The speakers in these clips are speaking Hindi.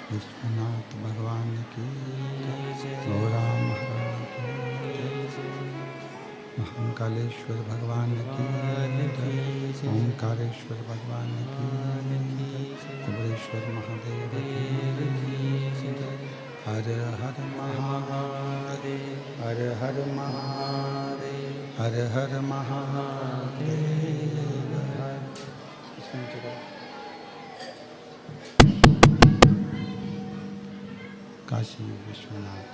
विश्वनाथ भगवान की गौरा महारानी की महाकालेश्वर भगवान की ओंकारेश्वर भगवान की कुबेरेश्वर महादेव की हर हर महादेव हर हर महादेव हर हर महादेव। काशी विश्वनाथ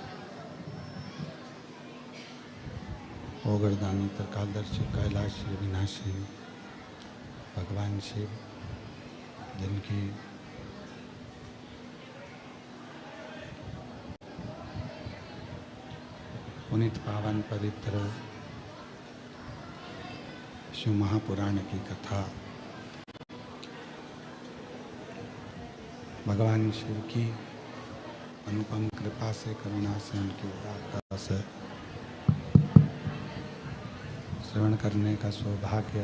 ओगरदानी त्रिकालदर्शी कैलाशी विनाशी भगवान शिव, जिनकी पुनीत पावन पवित्र शिव महापुराण की कथा भगवान शिव की अनुपम कृपा से, करुणा से, उनकी उदारता से श्रवण करने का सौभाग्य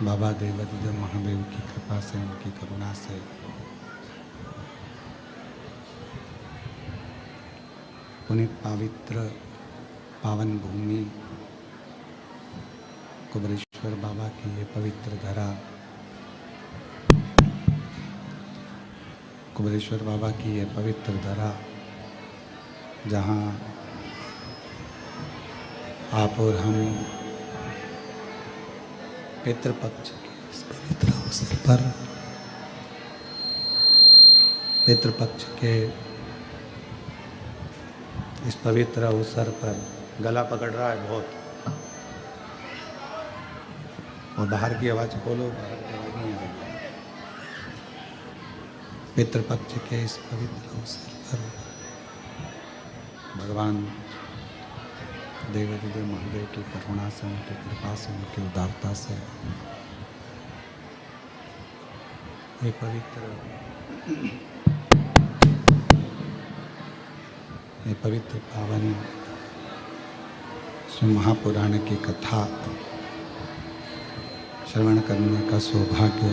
बाबा देवादिदेव महादेव की कृपा से, उनकी करुणा से पुनीत पवित्र पावन भूमि कुबेरेश्वर बाबा की ये पवित्र धरा, कुबेरेश्वर बाबा की ये पवित्र धरा, जहाँ आप और हम पितृपक्ष के इस पवित्र अवसर पर, पितृपक्ष के इस पवित्र अवसर पर गला पकड़ रहा है बहुत, और बाहर की आवाज़ खोलो, बाहर की आवाज़ नहीं आ रही। पितृपक्ष के इस पवित्र अवसर पर भगवान देवादिदेव महादेव की करुणा से, उनकी कृपा से, उनकी उदारता से ये पवित्र पावन शिव महापुराण की कथा श्रवण करने का सौभाग्य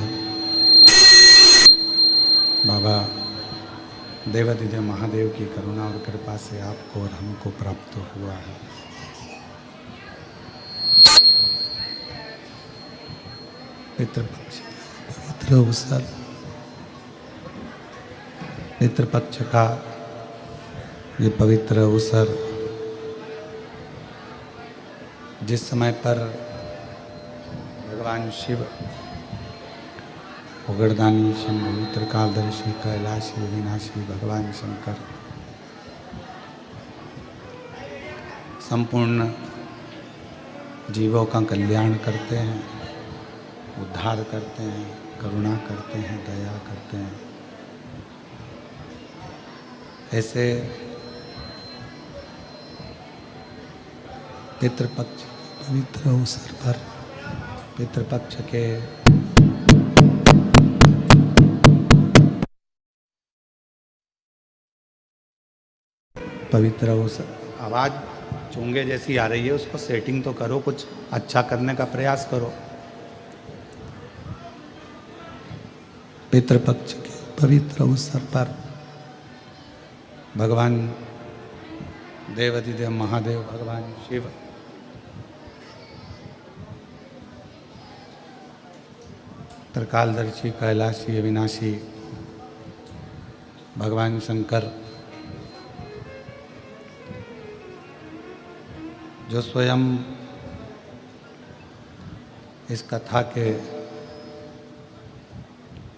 बाबा देवादिदेव महादेव की करुणा और कृपा से आपको और हमको प्राप्त हुआ है। पितृपक्ष पवित्र अवसर, पितृपक्ष का ये पवित्र अवसर, जिस समय पर भगवान शिव ओगरदानी शंभु त्रिकालदर्शी कैलाशी विनाशी भगवान शंकर संपूर्ण जीवों का कल्याण करते हैं, उद्धार करते हैं, करुणा करते हैं, दया करते हैं, ऐसे पितृपक्ष पवित्र अवसर पर पितृपक्ष के पवित्र अवसर, आवाज चोंगे जैसी आ रही है उसको सेटिंग तो करो, कुछ अच्छा करने का प्रयास करो। पितृपक्ष के पवित्र अवसर पर भगवान देवाधिदेव महादेव भगवान शिव त्रिकालदर्शी कैलाशी अविनाशी भगवान शंकर जो स्वयं इस कथा के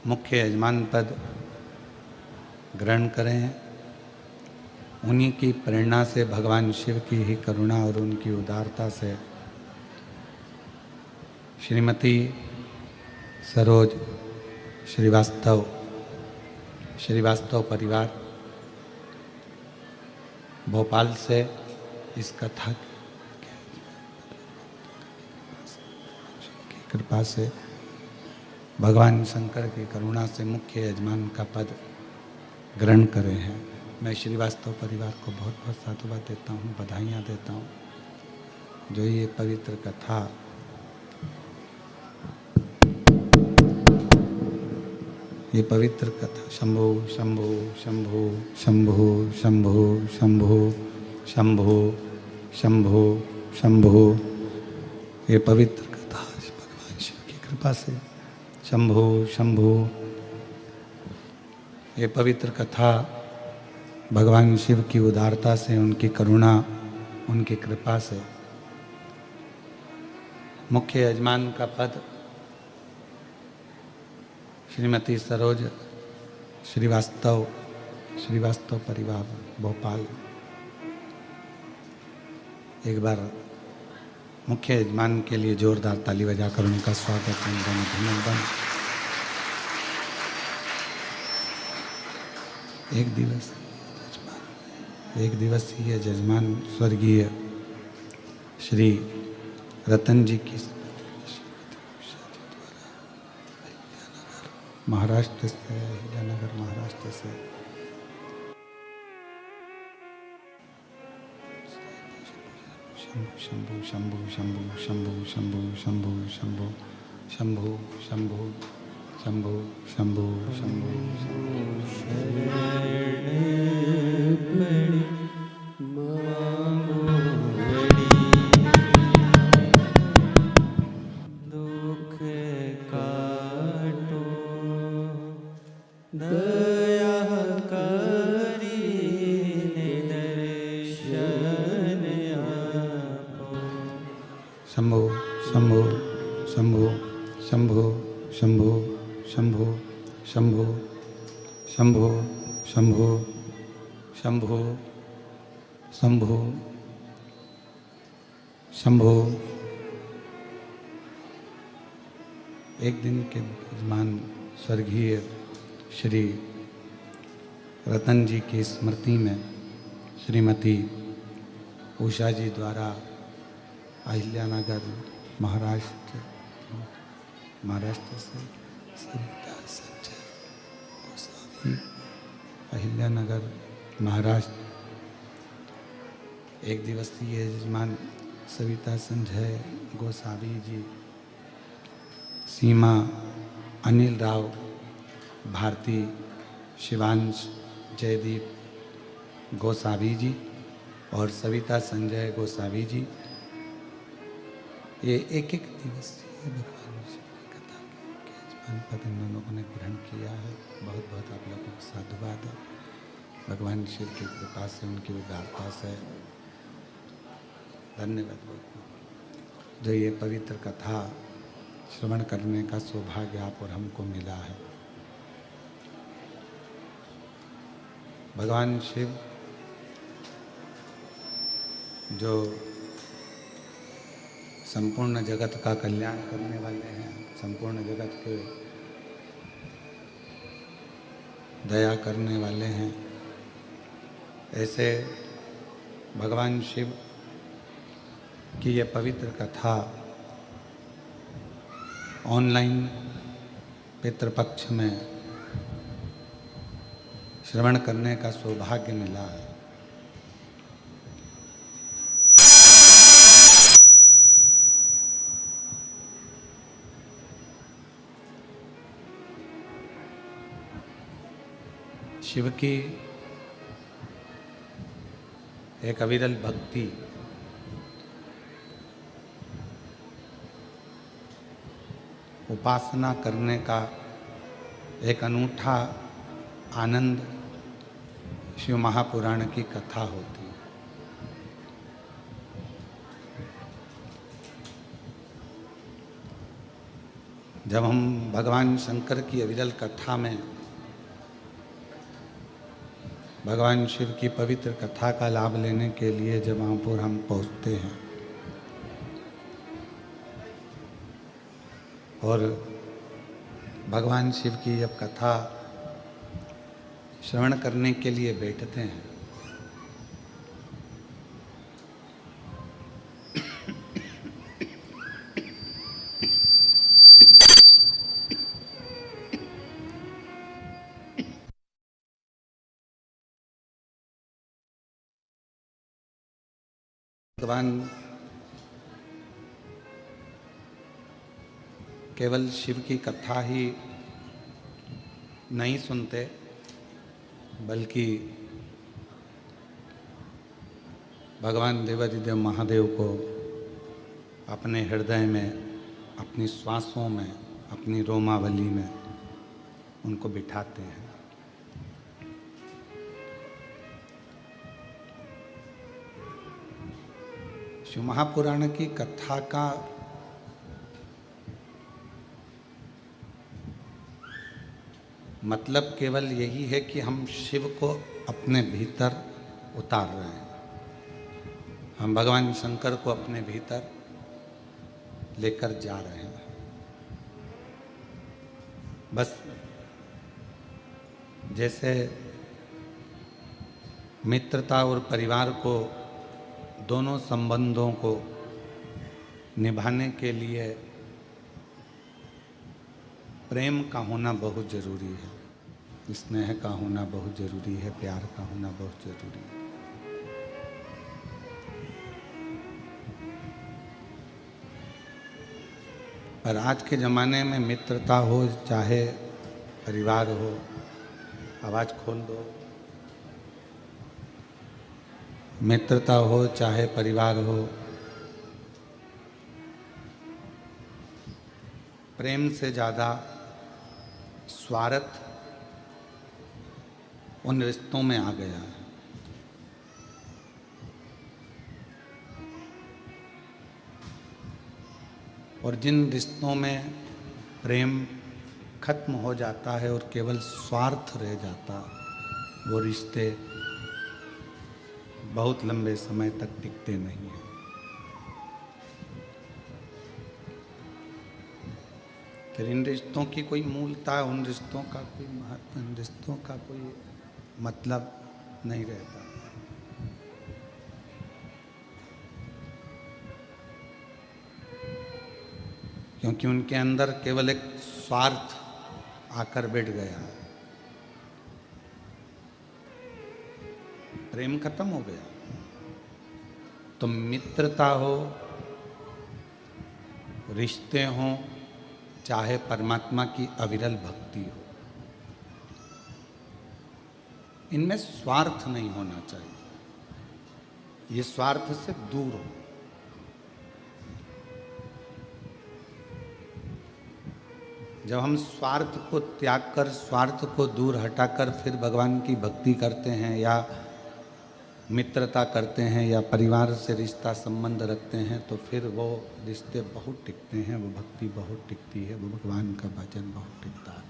मुख्य यजमान पद ग्रहण करें, उन्हीं की प्रेरणा से, भगवान शिव की ही करुणा और उनकी उदारता से श्रीमती सरोज श्रीवास्तव परिवार भोपाल से इस कथा की कृपा से, भगवान शंकर की करुणा से मुख्य यजमान का पद ग्रहण करे हैं। मैं श्रीवास्तव परिवार को बहुत बहुत साधुवाद देता हूँ, बधाइयाँ देता हूँ, जो ये पवित्र कथा शंभो शंभो शंभो शंभो शंभो शंभो शंभो शंभो शंभो, ये पवित्र कथा भगवान शिव की कृपा से, शंभो शंभो, ये पवित्र कथा भगवान शिव की उदारता से, उनकी करुणा, उनकी कृपा से मुख्य यजमान का पद श्रीमती सरोज श्रीवास्तव परिवार भोपाल। एक बार मुख्य यजमान के लिए जोरदार ताली बजाकर उनका स्वागत, उनका अभिनंदन। एक दिवसीय जजमान स्वर्गीय श्री रतन जी की महाराष्ट्र से, अहिल्यानगर महाराष्ट्र से शंभु शंभु शंभु शंभु शंभु शंभु शंभु शंभु शंभु शंभु शंभु शंभु शंभो शंभो शंभो शंभो शंभो शंभो शंभो शंभो शंभो शंभो शंभो शंभो। एक दिन के यजमान स्वर्गीय श्री रतन जी की स्मृति में श्रीमती उषा जी द्वारा अहिल्यानगर महाराष्ट्र से सविता संजय गोसावी, अहिल्यानगर महाराष्ट्र, एक दिवसीय यजमान सविता संजय गोसावी जी, सीमा अनिल राव भारती, शिवांश जयदीप गोसावी जी और सविता संजय गोसावी जी, ये एक दिवसीय भगवान शिव की कथा के यजमान पद इन लोगों ने ग्रहण किया है। बहुत बहुत आप लोगों को साधुवाद है। भगवान शिव की कृपा से, उनकी उदारता से धन्यवाद। जो ये पवित्र कथा श्रवण करने का सौभाग्य आप और हमको मिला है। भगवान शिव जो संपूर्ण जगत का कल्याण करने वाले हैं, संपूर्ण जगत के दया करने वाले हैं, ऐसे भगवान शिव की ये पवित्र कथा ऑनलाइन पितृपक्ष में श्रवण करने का सौभाग्य मिला है। शिव की एक अविरल भक्ति उपासना करने का एक अनूठा आनंद शिव महापुराण की कथा होती है। जब हम भगवान शंकर की अविरल कथा में भगवान शिव की पवित्र कथा का लाभ लेने के लिए जब वहाँ पर हम पहुँचते हैं और भगवान शिव की जब कथा श्रवण करने के लिए बैठते हैं भगवान केवल शिव की कथा ही नहीं सुनते बल्कि भगवान देवाधिदेव महादेव को अपने हृदय में, अपनी श्वासों में, अपनी रोमावली में उनको बिठाते हैं। शिव महापुराण की कथा का मतलब केवल यही है कि हम शिव को अपने भीतर उतार रहे हैं, हम भगवान शंकर को अपने भीतर लेकर जा रहे हैं। बस जैसे मित्रता और परिवार को, दोनों संबंधों को निभाने के लिए प्रेम का होना बहुत जरूरी है, स्नेह का होना बहुत जरूरी है, प्यार का होना बहुत जरूरी है। पर आज के ज़माने में मित्रता हो चाहे परिवार हो, आवाज़ खोल दो, मित्रता हो चाहे परिवार हो, प्रेम से ज़्यादा स्वार्थ उन रिश्तों में आ गया है। और जिन रिश्तों में प्रेम खत्म हो जाता है और केवल स्वार्थ रह जाता, वो रिश्ते बहुत लंबे समय तक टिकते नहीं हैं। फिर इन रिश्तों की कोई मूलता, उन रिश्तों का कोई महत्व, इन रिश्तों का कोई मतलब नहीं रहता। क्योंकि उनके अंदर केवल एक स्वार्थ आकर बैठ गया है, प्रेम खत्म हो गया। तो मित्रता हो, रिश्ते हों, चाहे परमात्मा की अविरल भक्ति हो, इनमें स्वार्थ नहीं होना चाहिए, ये स्वार्थ से दूर हो। जब हम स्वार्थ को त्याग कर, स्वार्थ को दूर हटाकर फिर भगवान की भक्ति करते हैं या मित्रता करते हैं या परिवार से रिश्ता संबंध रखते हैं, तो फिर वो रिश्ते बहुत टिकते हैं, वो भक्ति बहुत टिकती है, वो भगवान का भजन बहुत टिकता है।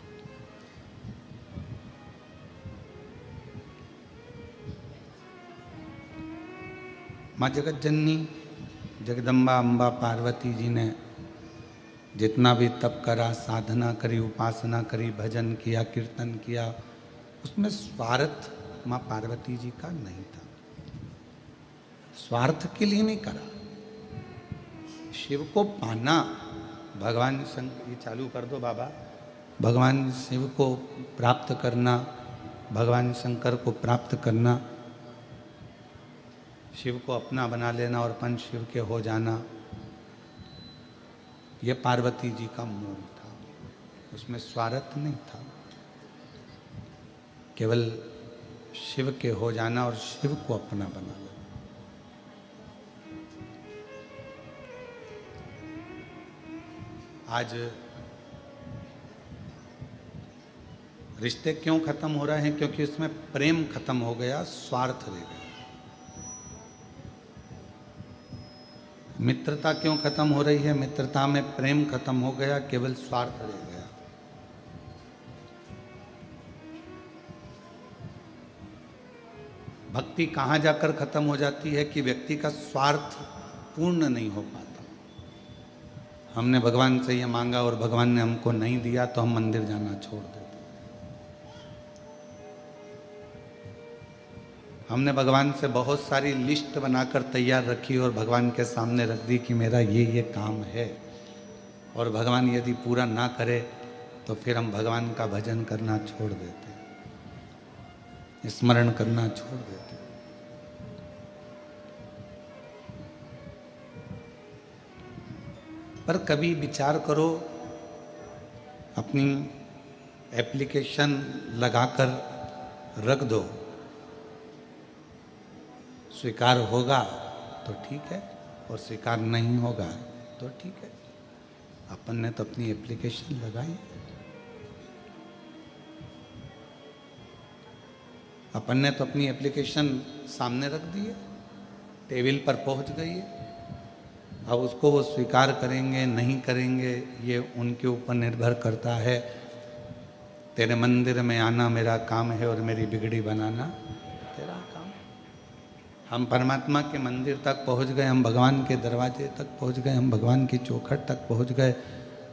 माँ जगत जननी जगदम्बा अम्बा पार्वती जी ने जितना भी तप करा, साधना करी, उपासना करी, भजन किया, कीर्तन किया, उसमें स्वार्थ माँ पार्वती जी का नहीं था। स्वार्थ के लिए नहीं करा, शिव को पाना, भगवान शंकर, ये चालू कर दो बाबा, भगवान शिव को प्राप्त करना, भगवान शंकर को प्राप्त करना, शिव को अपना बना लेना और पंच शिव के हो जाना, ये पार्वती जी का मूल था, उसमें स्वार्थ नहीं था। केवल शिव के हो जाना और शिव को अपना बना लेना। आज रिश्ते क्यों खत्म हो रहे हैं? क्योंकि उसमें प्रेम खत्म हो गया, स्वार्थ रह गया। मित्रता क्यों खत्म हो रही है? मित्रता में प्रेम खत्म हो गया, केवल स्वार्थ रह गया। भक्ति कहाँ जाकर खत्म हो जाती है कि व्यक्ति का स्वार्थ पूर्ण नहीं हो पाता। हमने भगवान से ये मांगा और भगवान ने हमको नहीं दिया तो हम मंदिर जाना छोड़ देते। हमने भगवान से बहुत सारी लिस्ट बनाकर तैयार रखी और भगवान के सामने रख दी कि मेरा ये काम है, और भगवान यदि पूरा ना करे तो फिर हम भगवान का भजन करना छोड़ देते, स्मरण करना छोड़ देते। पर कभी विचार करो, अपनी एप्लीकेशन लगाकर रख दो, स्वीकार होगा तो ठीक है और स्वीकार नहीं होगा तो ठीक है। अपन ने तो अपनी एप्लीकेशन लगाई, अपन ने तो अपनी एप्लीकेशन सामने रख दी है, टेबल पर पहुंच गई है। अब उसको वो स्वीकार करेंगे नहीं करेंगे ये उनके ऊपर निर्भर करता है। तेरे मंदिर में आना मेरा काम है और मेरी बिगड़ी बनाना तेरा काम। हम परमात्मा के मंदिर तक पहुंच गए, हम भगवान के दरवाजे तक पहुंच गए, हम भगवान की चौखट तक पहुंच गए।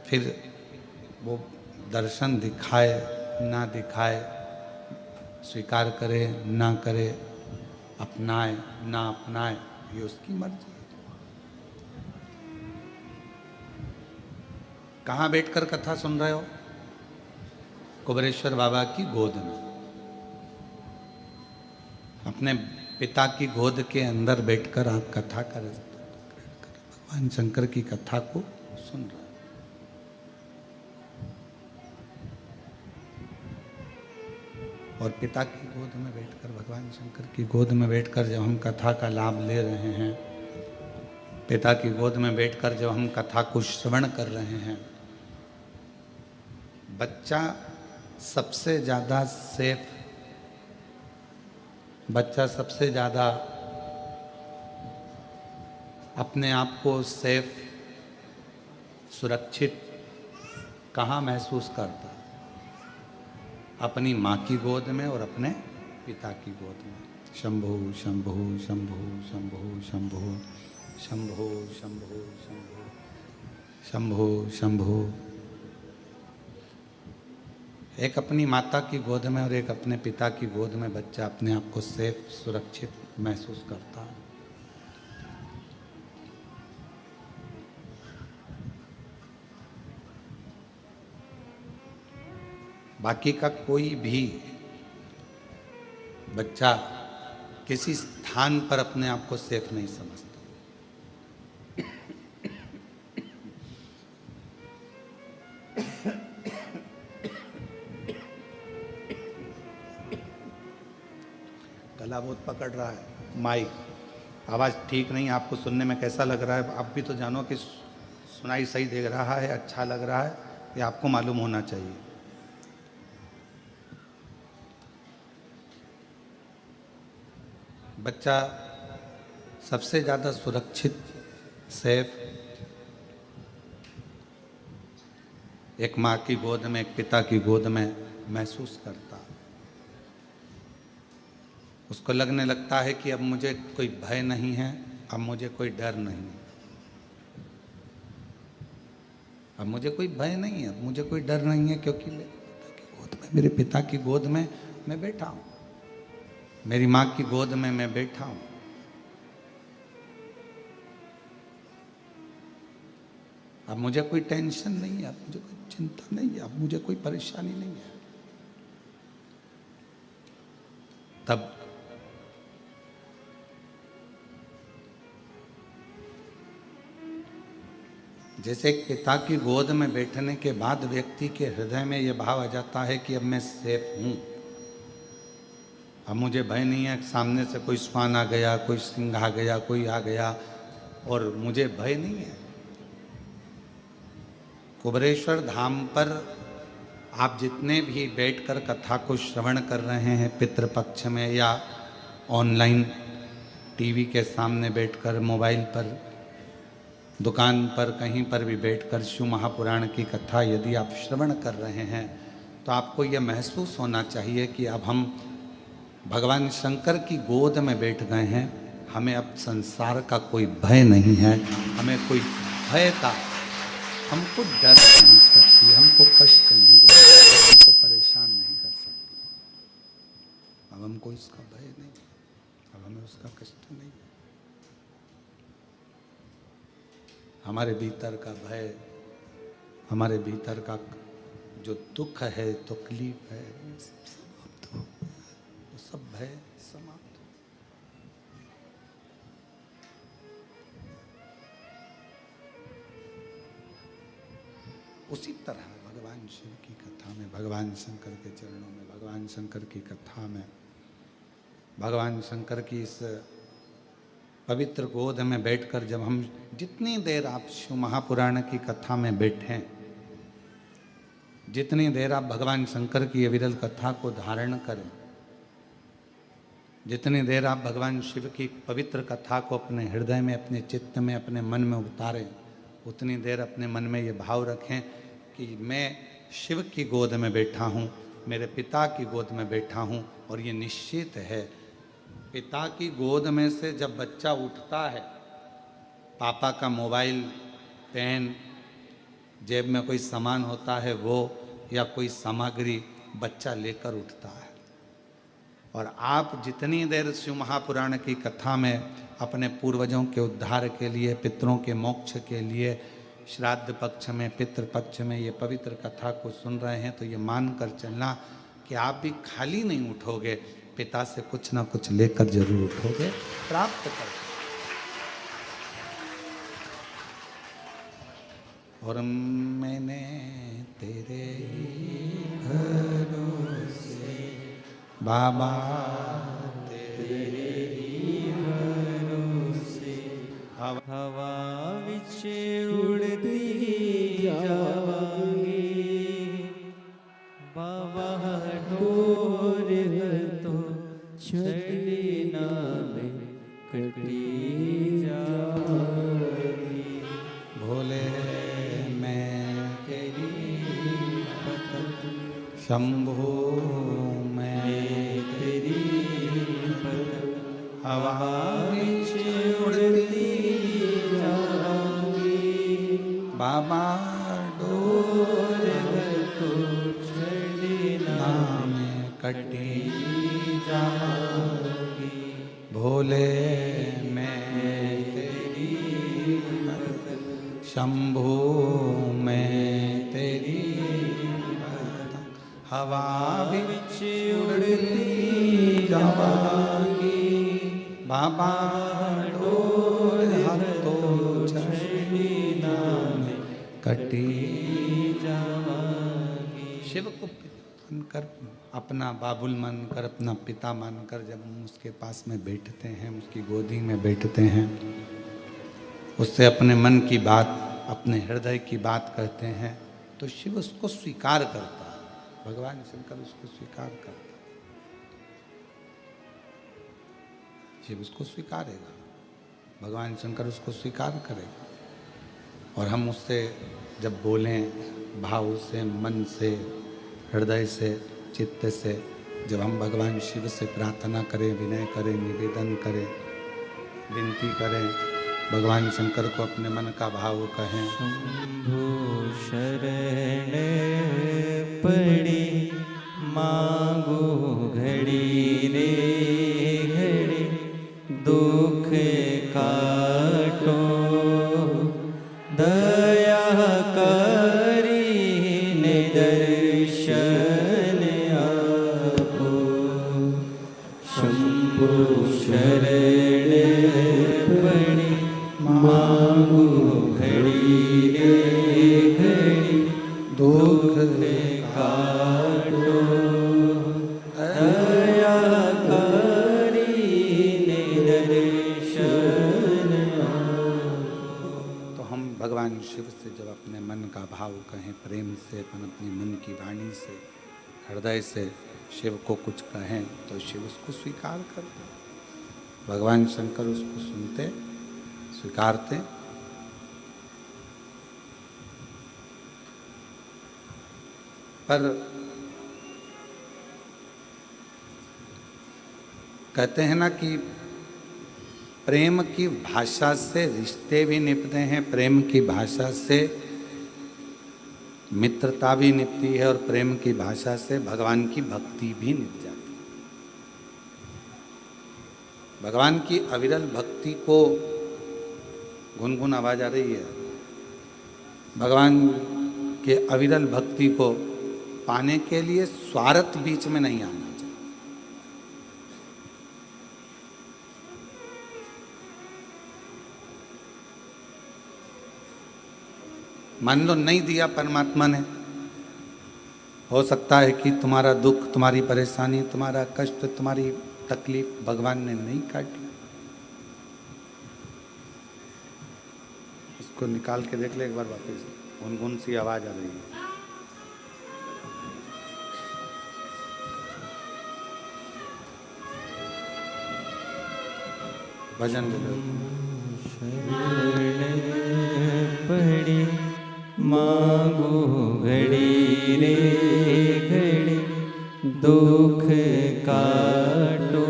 फिर वो दर्शन दिखाए ना दिखाए, स्वीकार करे ना करे, अपनाए ना अपनाए, ये उसकी मर्जी है। कहाँ बैठकर कथा सुन रहे हो? कुबेरेश्वर बाबा की गोद में, अपने पिता की गोद के अंदर बैठकर आप कथा कर भगवान शंकर की कथा को सुन रहे हो। और पिता की गोद में बैठकर, भगवान शंकर की गोद में बैठकर जब हम कथा का लाभ ले रहे हैं, पिता की गोद में बैठकर जब हम कथा को श्रवण कर रहे हैं, बच्चा सबसे ज़्यादा सेफ, बच्चा सबसे ज़्यादा अपने आप को सेफ, सुरक्षित कहाँ महसूस करता? अपनी माँ की गोद में और अपने पिता की गोद में। शंभो शंभो शंभो शंभो शंभो शंभो शंभो शंभो शंभो शंभो। एक अपनी माता की गोद में और एक अपने पिता की गोद में बच्चा अपने आप को सेफ, सुरक्षित महसूस करता है। बाकी का कोई भी बच्चा किसी स्थान पर अपने आप को सेफ नहीं समझता। गला बहुत पकड़ रहा है, माइक आवाज़ ठीक नहीं, आपको सुनने में कैसा लग रहा है? आप भी तो जानो कि सुनाई सही दे रहा है, अच्छा लग रहा है, ये आपको मालूम होना चाहिए। बच्चा सबसे ज़्यादा सुरक्षित, सेफ एक माँ की गोद में, एक पिता की गोद में महसूस करता। उसको लगने लगता है कि अब मुझे कोई भय नहीं है, अब मुझे कोई डर नहीं है, अब मुझे कोई भय नहीं है, अब मुझे कोई डर नहीं है, क्योंकि मेरे पिता की गोद में मैं बैठा हूँ, मेरी माँ की गोद में मैं बैठा हूँ। अब मुझे कोई टेंशन नहीं है, अब मुझे कोई चिंता नहीं है, अब मुझे कोई परेशानी नहीं है। तब जैसे एक पिता की गोद में बैठने के बाद व्यक्ति के हृदय में यह भाव आ जाता है कि अब मैं सेफ हूँ, अब मुझे भय नहीं है सामने से कोई श्वान आ गया, कोई सिंह आ गया, कोई आ गया, और मुझे भय नहीं है। कुबेरेश्वर धाम पर आप जितने भी बैठकर कथा को श्रवण कर रहे हैं पितृपक्ष में या ऑनलाइन टीवी के सामने बैठकर, मोबाइल पर, दुकान पर, कहीं पर भी बैठकर शिव महापुराण की कथा यदि आप श्रवण कर रहे हैं तो आपको यह महसूस होना चाहिए कि अब हम भगवान शंकर की गोद में बैठ गए हैं। हमें अब संसार का कोई भय नहीं है, हमें कोई भय का, हमको डर नहीं सकती, हमको कष्ट नहीं दे सकती, हमको परेशान नहीं कर सकती। अब हमको इसका भय नहीं, अब हमें उसका कष्ट नहीं। हमारे भीतर का भय, हमारे भीतर का जो दुख है, तकलीफ है, सब समाप्त हो, वो सब भय समाप्त हो। उसी तरह भगवान शिव की कथा में, भगवान शंकर के चरणों में, भगवान शंकर की कथा में, भगवान शंकर की इस पवित्र गोद में बैठकर जब हम जितनी देर आप शिव महापुराण की कथा में बैठें, जितनी देर आप भगवान शंकर की ये विरल कथा को धारण करें, जितनी देर आप भगवान शिव की पवित्र कथा को अपने हृदय में, अपने चित्त में, अपने मन में उतारें, उतनी देर अपने मन में ये भाव रखें कि मैं शिव की गोद में बैठा हूँ, मेरे पिता की गोद में बैठा हूँ। और ये निश्चित है, पिता की गोद में से जब बच्चा उठता है, पापा का मोबाइल, पेन, जेब में कोई सामान होता है वो, या कोई सामग्री बच्चा लेकर उठता है। और आप जितनी देर शिव महापुराण की कथा में अपने पूर्वजों के उद्धार के लिए, पितरों के मोक्ष के लिए, श्राद्ध पक्ष में, पितृ पक्ष में ये पवित्र कथा को सुन रहे हैं, तो ये मान कर चलना कि आप भी खाली नहीं उठोगे, पिता से कुछ ना कुछ लेकर जरूर उठोगे, प्राप्त कर। और मैंने तेरे भरोसे बाबा, तेरे ही भरोसे हवा विच उड़ती जावांगी, बाबा डोर तो छड़ी ना में कटी जावांगी। भोले मैं तेरी पतंग, शंभो मैं तेरी पतंग, हवा विच उड़ती जाऊंगी, बाबा डोर तो छड़ी ना में कटी जाऊंगी। भोले मैं तेरी पतंग, शंभो मैं तेरी पतंग, हवा विच उड़ती जावांगी, बाबा डोर तो छड़ी ना में कटी जावांगी। शिव को मानकर, अपना बाबुल मानकर, अपना पिता मानकर जब हम उसके पास में बैठते हैं, उसकी गोदी में बैठते हैं, उससे अपने मन की बात, अपने हृदय की बात कहते हैं, तो शिव उसको स्वीकार करता है, भगवान शंकर उसको स्वीकार करता है। शिव उसको स्वीकारेगा, भगवान शंकर उसको स्वीकार करेगा। और हम उससे जब बोलें भाव से, मन से, हृदय से, चित्त से, जब हम भगवान शिव से प्रार्थना करें, विनय करें, निवेदन करें, विनती करें, भगवान शंकर को अपने मन का भाव कहें। शंभो शरण पड़ी मांगो घड़ी रे घड़ी, दुख काटो दया करी दर्शन आपो। शंभो शरण पड़ी मांगो घड़ी रे घड़ी, दुख काटो दया का भाव कहें, प्रेम से अपन अपनी मन की वाणी से हृदय से शिव को कुछ कहें तो शिव उसको स्वीकार करते, भगवान शंकर उसको सुनते स्वीकारते। पर कहते हैं ना कि प्रेम की भाषा से रिश्ते भी निपते हैं, प्रेम की भाषा से मित्रता भी निपती है और प्रेम की भाषा से भगवान की भक्ति भी निप जाती है। भगवान की अविरल भक्ति को गुनगुन आवाज आ रही है, भगवान के अविरल भक्ति को पाने के लिए स्वार्थ बीच में नहीं आना चाहिए। मान लो नहीं दिया परमात्मा ने, हो सकता है कि तुम्हारा दुख, तुम्हारी परेशानी, तुम्हारा कष्ट, तुम्हारी तकलीफ भगवान ने नहीं काटी। इसको निकाल के देख ले एक बार वापस, गुनगुन सी आवाज आ रही है। भजन पड़ी मांगो घड़ी रे घड़ी, दुख काटो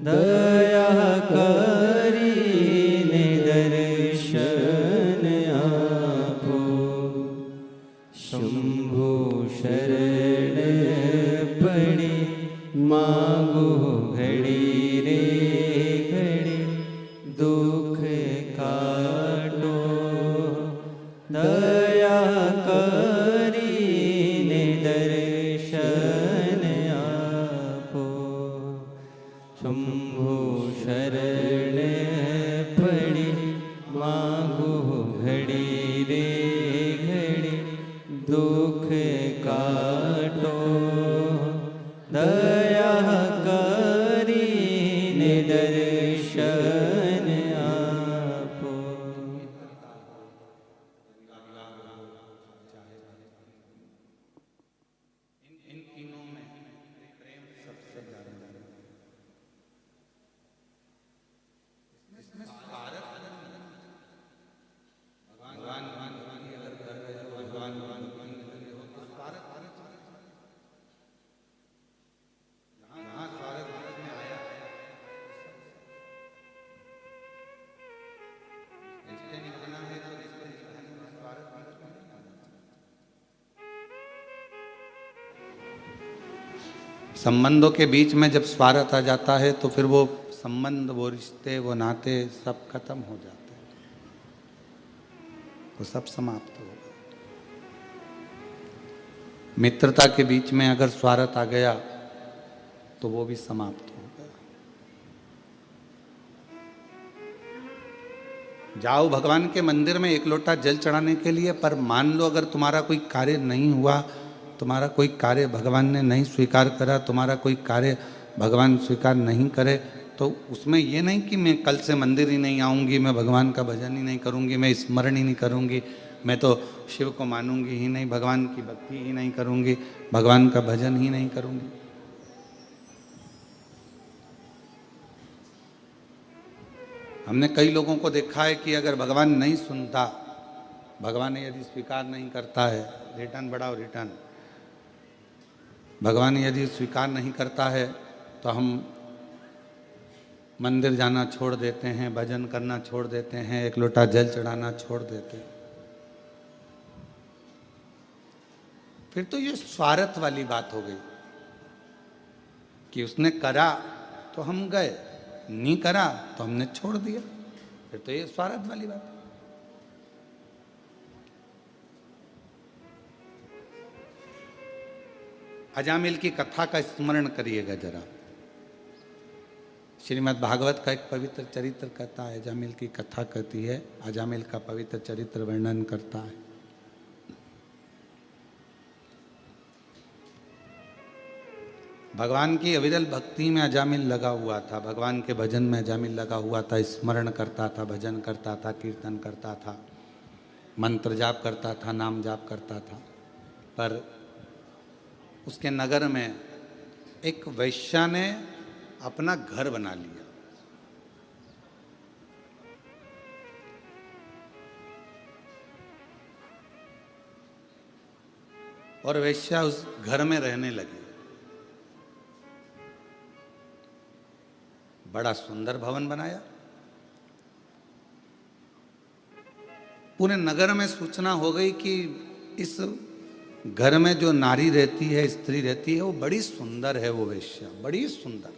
दया करी ने दर्शन आपो, शंभु शरण पड़ी मांगो घड़ी रे घड़ी, दुख काटो दया करी ने दर्शन आपो, शंभु शरण पड़ी मांगो घड़ी रे घड़ी, दुख काटो दया करी ने दर्शन आपो। इन तीनों में प्रेम सबसे ज्यादा इसमें स्वार्थ भगवान अगर कर रहे हो, भगवान हो तो स्वार्थ यहाँ स्वार्थ में आया रिश्ते निभाना है तो रिश्ते निभाने में स्वार्थ में नहीं आना। संबंधों के बीच में जब स्वार्थ आ जाता है तो फिर वो संबंध, वो रिश्ते, वो नाते सब खत्म हो जाते हैं, वो सब समाप्त हो गए। मित्रता के बीच में अगर स्वार्थ आ गया तो वो भी समाप्त हो गया। जाओ भगवान के मंदिर में एक लोटा जल चढ़ाने के लिए, पर मान लो अगर तुम्हारा कोई कार्य नहीं हुआ, तुम्हारा कोई कार्य भगवान ने नहीं स्वीकार करा, तुम्हारा कोई कार्य भगवान स्वीकार नहीं करे, तो उसमें ये नहीं कि मैं कल से मंदिर ही नहीं आऊँगी, मैं भगवान का भजन ही नहीं करूँगी, मैं स्मरण ही नहीं करूँगी, मैं तो शिव को मानूंगी ही नहीं, भगवान की भक्ति ही नहीं करूँगी, भगवान का भजन ही नहीं करूँगी। हमने कई लोगों को देखा है कि अगर भगवान नहीं सुनता, भगवान यदि स्वीकार नहीं करता है, रिटर्न बढ़ाओ रिटर्न, भगवान यदि स्वीकार नहीं करता है तो हम मंदिर जाना छोड़ देते हैं, भजन करना छोड़ देते हैं, एक लोटा जल चढ़ाना छोड़ देते हैं। फिर तो ये स्वार्थ वाली बात हो गई कि उसने करा तो हम गए, नहीं करा तो हमने छोड़ दिया, फिर तो ये स्वार्थ वाली बात है। अजामिल की कथा का स्मरण करिएगा जरा। श्रीमद् भागवत का एक पवित्र चरित्र कहता है, अजामिल की कथा कहती है, अजामिल का पवित्र चरित्र वर्णन करता है। भगवान की अविरल भक्ति में अजामिल लगा हुआ था, भगवान के भजन में अजामिल लगा हुआ था, स्मरण करता था, भजन करता था, कीर्तन करता था। मंत्र जाप करता था, नाम जाप करता था, पर उसके नगर में एक वैश्या ने अपना घर बना लिया। और वैश्या उस घर में रहने लगी। बड़ा सुंदर भवन बनाया। पूरे नगर में सूचना हो गई कि इस घर में जो नारी रहती है, स्त्री रहती है, वो बड़ी सुंदर है, वो वेश्या बड़ी सुंदर।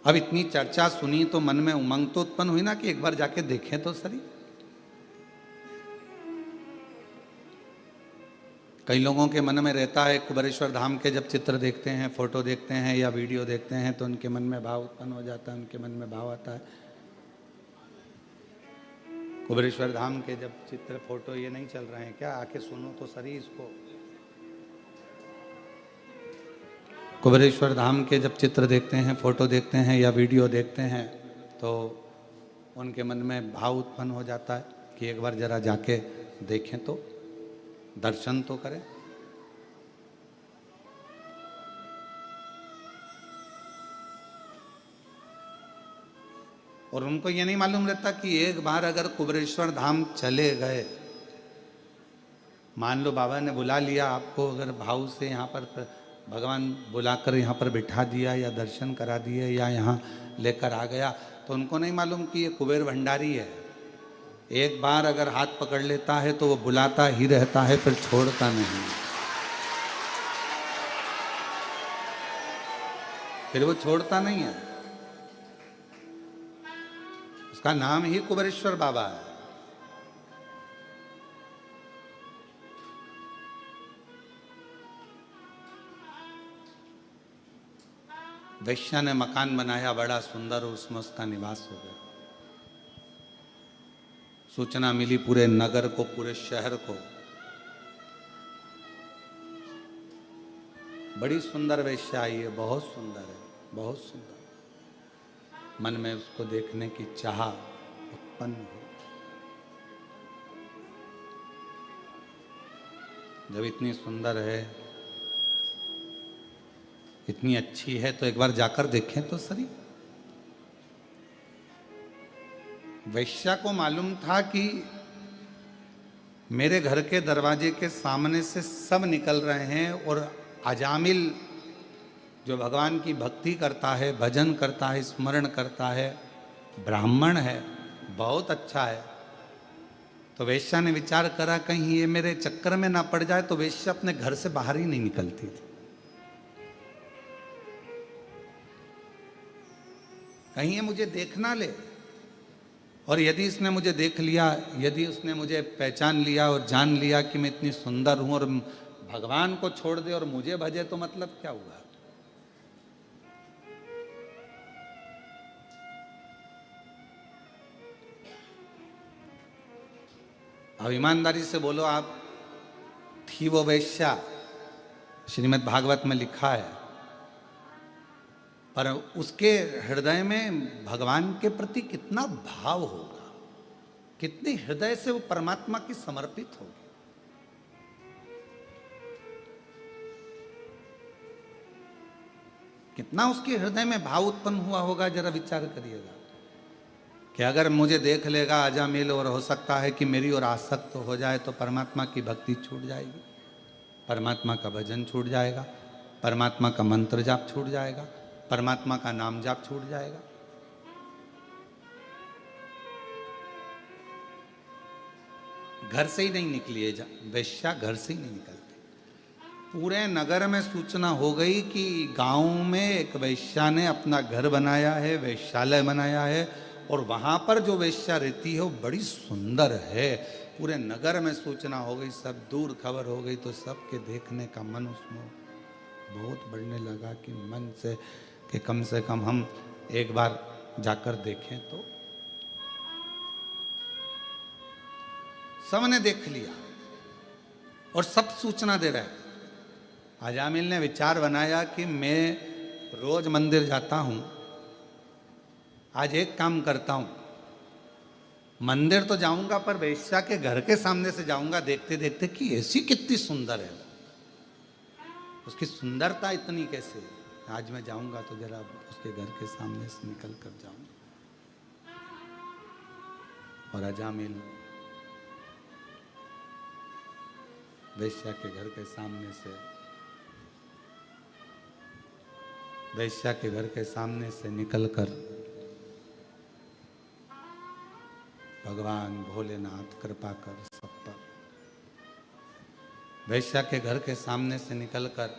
अब इतनी चर्चा सुनी तो मन में उमंग तो उत्पन्न हुई ना कि एक बार जाके देखें तो सही। कई लोगों के मन में रहता है, कुबेरेश्वर धाम के जब चित्र देखते हैं, फोटो देखते हैं या वीडियो देखते हैं तो उनके मन में भाव उत्पन्न हो जाता है, उनके मन में भाव आता है। कुबेरेश्वर धाम के जब चित्र फोटो ये नहीं चल रहे हैं क्या? आके सुनो तो सही इसको। कुबेरेश्वर धाम के जब चित्र देखते हैं, फोटो देखते हैं या वीडियो देखते हैं तो उनके मन में भाव उत्पन्न हो जाता है कि एक बार जरा जाके देखें तो, दर्शन तो करें। और उनको ये नहीं मालूम रहता कि एक बार अगर कुबेरेश्वर धाम चले गए, मान लो बाबा ने बुला लिया आपको, अगर भाव से यहाँ पर भगवान बुलाकर यहाँ पर बिठा दिया या दर्शन करा दिए या यहाँ लेकर आ गया, तो उनको नहीं मालूम कि ये कुबेर भंडारी है। एक बार अगर हाथ पकड़ लेता है तो वो बुलाता ही रहता है, फिर छोड़ता नहीं, फिर वो छोड़ता नहीं है। उसका नाम ही कुबेरेश्वर बाबा है। वैश्या ने मकान बनाया बड़ा सुंदर, उसमें उसका निवास हो गया। सूचना मिली पूरे नगर को, पूरे शहर को, बड़ी सुंदर वैश्या आई है, बहुत सुंदर है, बहुत सुंदर। मन में उसको देखने की चाह उत्पन्न हुई। जब इतनी सुंदर है, इतनी अच्छी है, तो एक बार जाकर देखें तो सही। वैश्या को मालूम था कि मेरे घर के दरवाजे के सामने से सब निकल रहे हैं और अजामिल जो भगवान की भक्ति करता है, भजन करता है, स्मरण करता है, ब्राह्मण है, बहुत अच्छा है। तो वैश्या ने विचार करा कहीं ये मेरे चक्कर में ना पड़ जाए, तो वैश्या अपने घर से बाहर ही नहीं निकलती थी। कहीं ये मुझे देख ना ले, और यदि इसने मुझे देख लिया, यदि उसने मुझे पहचान लिया और जान लिया कि मैं इतनी सुंदर हूं और भगवान को छोड़ दे और मुझे भजे, तो मतलब क्या हुआ? अब ईमानदारी से बोलो, आप थी वो वैश्या, श्रीमद् भागवत में लिखा है, पर उसके हृदय में भगवान के प्रति कितना भाव होगा, कितने हृदय से वो परमात्मा की समर्पित होगी। कितना उसके हृदय में भाव उत्पन्न हुआ होगा, जरा विचार करिएगा कि अगर मुझे देख लेगा अजामिल और हो सकता है कि मेरी ओर आसक्त हो जाए, तो परमात्मा की भक्ति छूट जाएगी, परमात्मा का भजन छूट जाएगा, परमात्मा का मंत्र जाप छूट जाएगा, परमात्मा का नाम जाप छूट जाएगा। घर से ही नहीं निकली है वैश्या, घर से ही नहीं निकलती। पूरे नगर में सूचना हो गई कि गांव में एक वैश्या ने अपना घर बनाया है, वैश्यालय बनाया है, और वहां पर जो वैश्या रहती है वो बड़ी सुंदर है। पूरे नगर में सूचना हो गई, सब दूर खबर हो गई, तो सबके देखने का मन उसमें बहुत बढ़ने लगा कि मन से कम हम एक बार जाकर देखें तो। सबने देख लिया और सब सूचना दे रहे हैं। अजामिल ने विचार बनाया कि मैं रोज मंदिर जाता हूं, आज एक काम करता हूं, मंदिर तो जाऊंगा पर वेश्या के घर के सामने से जाऊंगा देखते देखते कि ऐसी कितनी सुंदर है, उसकी सुंदरता इतनी कैसे है। आज मैं जाऊंगा तो जरा उसके घर के सामने से निकल कर जाऊंगा। और अजामिल वेश्या के घर के सामने से, वेश्या के घर के सामने से निकलकर भगवान भोलेनाथ कृपा कर सब पर, वेश्या के घर के सामने से निकलकर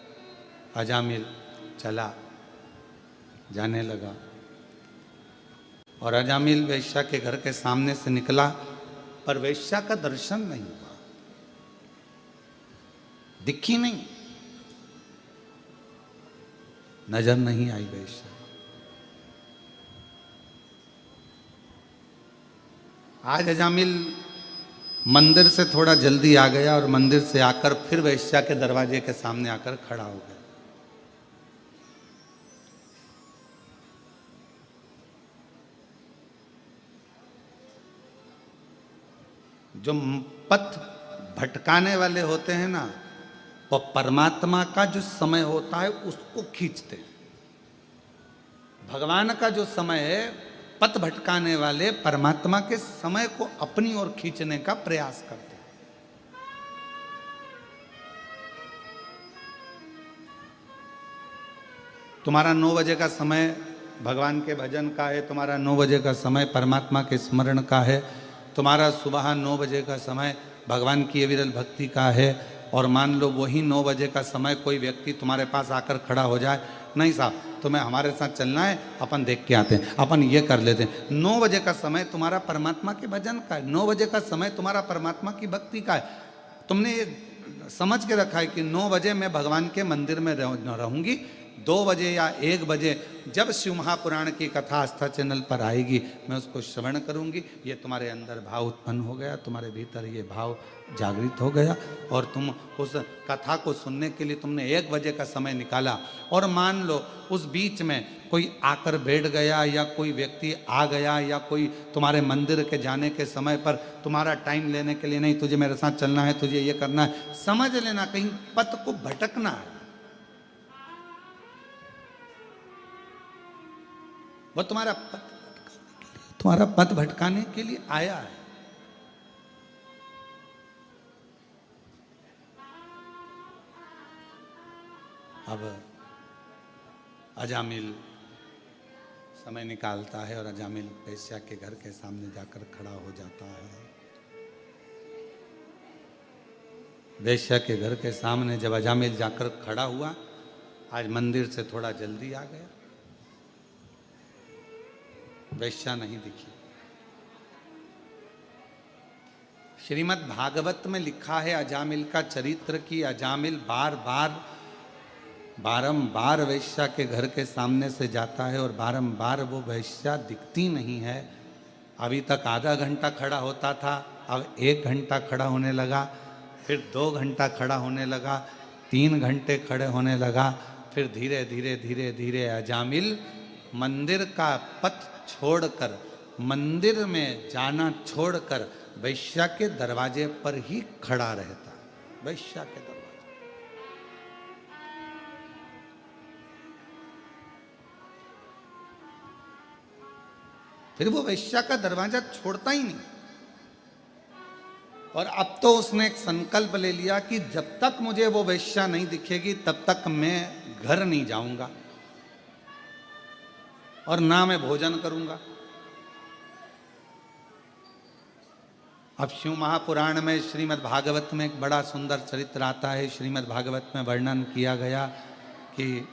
अजामिल चला, जाने लगा। और अजामिल वेश्या के घर के सामने से निकला पर वेश्या का दर्शन नहीं हुआ, दिखी नहीं, नजर नहीं आई वेश्या। आज अजामिल मंदिर से थोड़ा जल्दी आ गया और मंदिर से आकर फिर वेश्या के दरवाजे के सामने आकर खड़ा हो गया। जो पथ भटकाने वाले होते हैं ना, वो परमात्मा का जो समय होता है उसको खींचते हैं। भगवान का जो समय है, पथ भटकाने वाले परमात्मा के समय को अपनी ओर खींचने का प्रयास करते हैं। तुम्हारा 9 बजे का समय भगवान के भजन का है, तुम्हारा 9 बजे का समय परमात्मा के स्मरण का है, तुम्हारा सुबह 9 बजे का समय भगवान की विरल भक्ति का है। और मान लो वही 9 बजे का समय कोई व्यक्ति तुम्हारे पास आकर खड़ा हो जाए, नहीं साहब तुम्हें हमारे साथ चलना है, अपन देख के आते हैं, अपन ये कर लेते हैं। 9 बजे का समय तुम्हारा परमात्मा के भजन का है, 9 बजे का समय तुम्हारा परमात्मा की भक्ति का है। तुमने ये समझ के रखा है कि 9 बजे मैं भगवान के मंदिर में रहूंगी, 2 बजे या 1 बजे जब शिव महापुराण की कथा आस्था चैनल पर आएगी मैं उसको श्रवण करूंगी। ये तुम्हारे अंदर भाव उत्पन्न हो गया, तुम्हारे भीतर ये भाव जागृत हो गया और तुम उस कथा को सुनने के लिए तुमने 1 बजे का समय निकाला। और मान लो उस बीच में कोई आकर बैठ गया या कोई व्यक्ति आ गया या कोई तुम्हारे मंदिर के जाने के समय पर तुम्हारा टाइम लेने के लिए, नहीं तुझे मेरे साथ चलना है, तुझे ये करना है, समझ लेना कहीं पथ को भटकना है। वो तुम्हारा पथ भटकाने के लिए आया है। अब अजामिल समय निकालता है और अजामिल वेश्या के घर के सामने जाकर खड़ा हो जाता है। वेश्या के घर के सामने जब अजामिल जाकर खड़ा हुआ, आज मंदिर से थोड़ा जल्दी आ गया, वेश्या नहीं दिखी। श्रीमद् भागवत में लिखा है अजामिल का चरित्र कि अजामिल बारंबार वेश्या के घर के सामने से जाता है और बारंबार वो वेश्या दिखती नहीं है। अभी तक आधा घंटा खड़ा होता था, अब 1 घंटा खड़ा होने लगा, फिर 2 घंटा खड़ा होने लगा, 3 घंटे खड़े होने लगा, फिर धीरे धीरे धीरे धीरे अजामिल मंदिर का पथ छोड़कर, मंदिर में जाना छोड़कर वेश्या के दरवाजे पर ही खड़ा रहता। वेश्या के दरवाजे, फिर वो वेश्या का दरवाजा छोड़ता ही नहीं। और अब तो उसने एक संकल्प ले लिया कि जब तक मुझे वो वेश्या नहीं दिखेगी तब तक मैं घर नहीं जाऊंगा और ना मैं भोजन करूंगा। अब शिव महापुराण में श्रीमद् भागवत में एक बड़ा सुंदर चरित्र आता है। श्रीमद् भागवत में वर्णन किया गया कि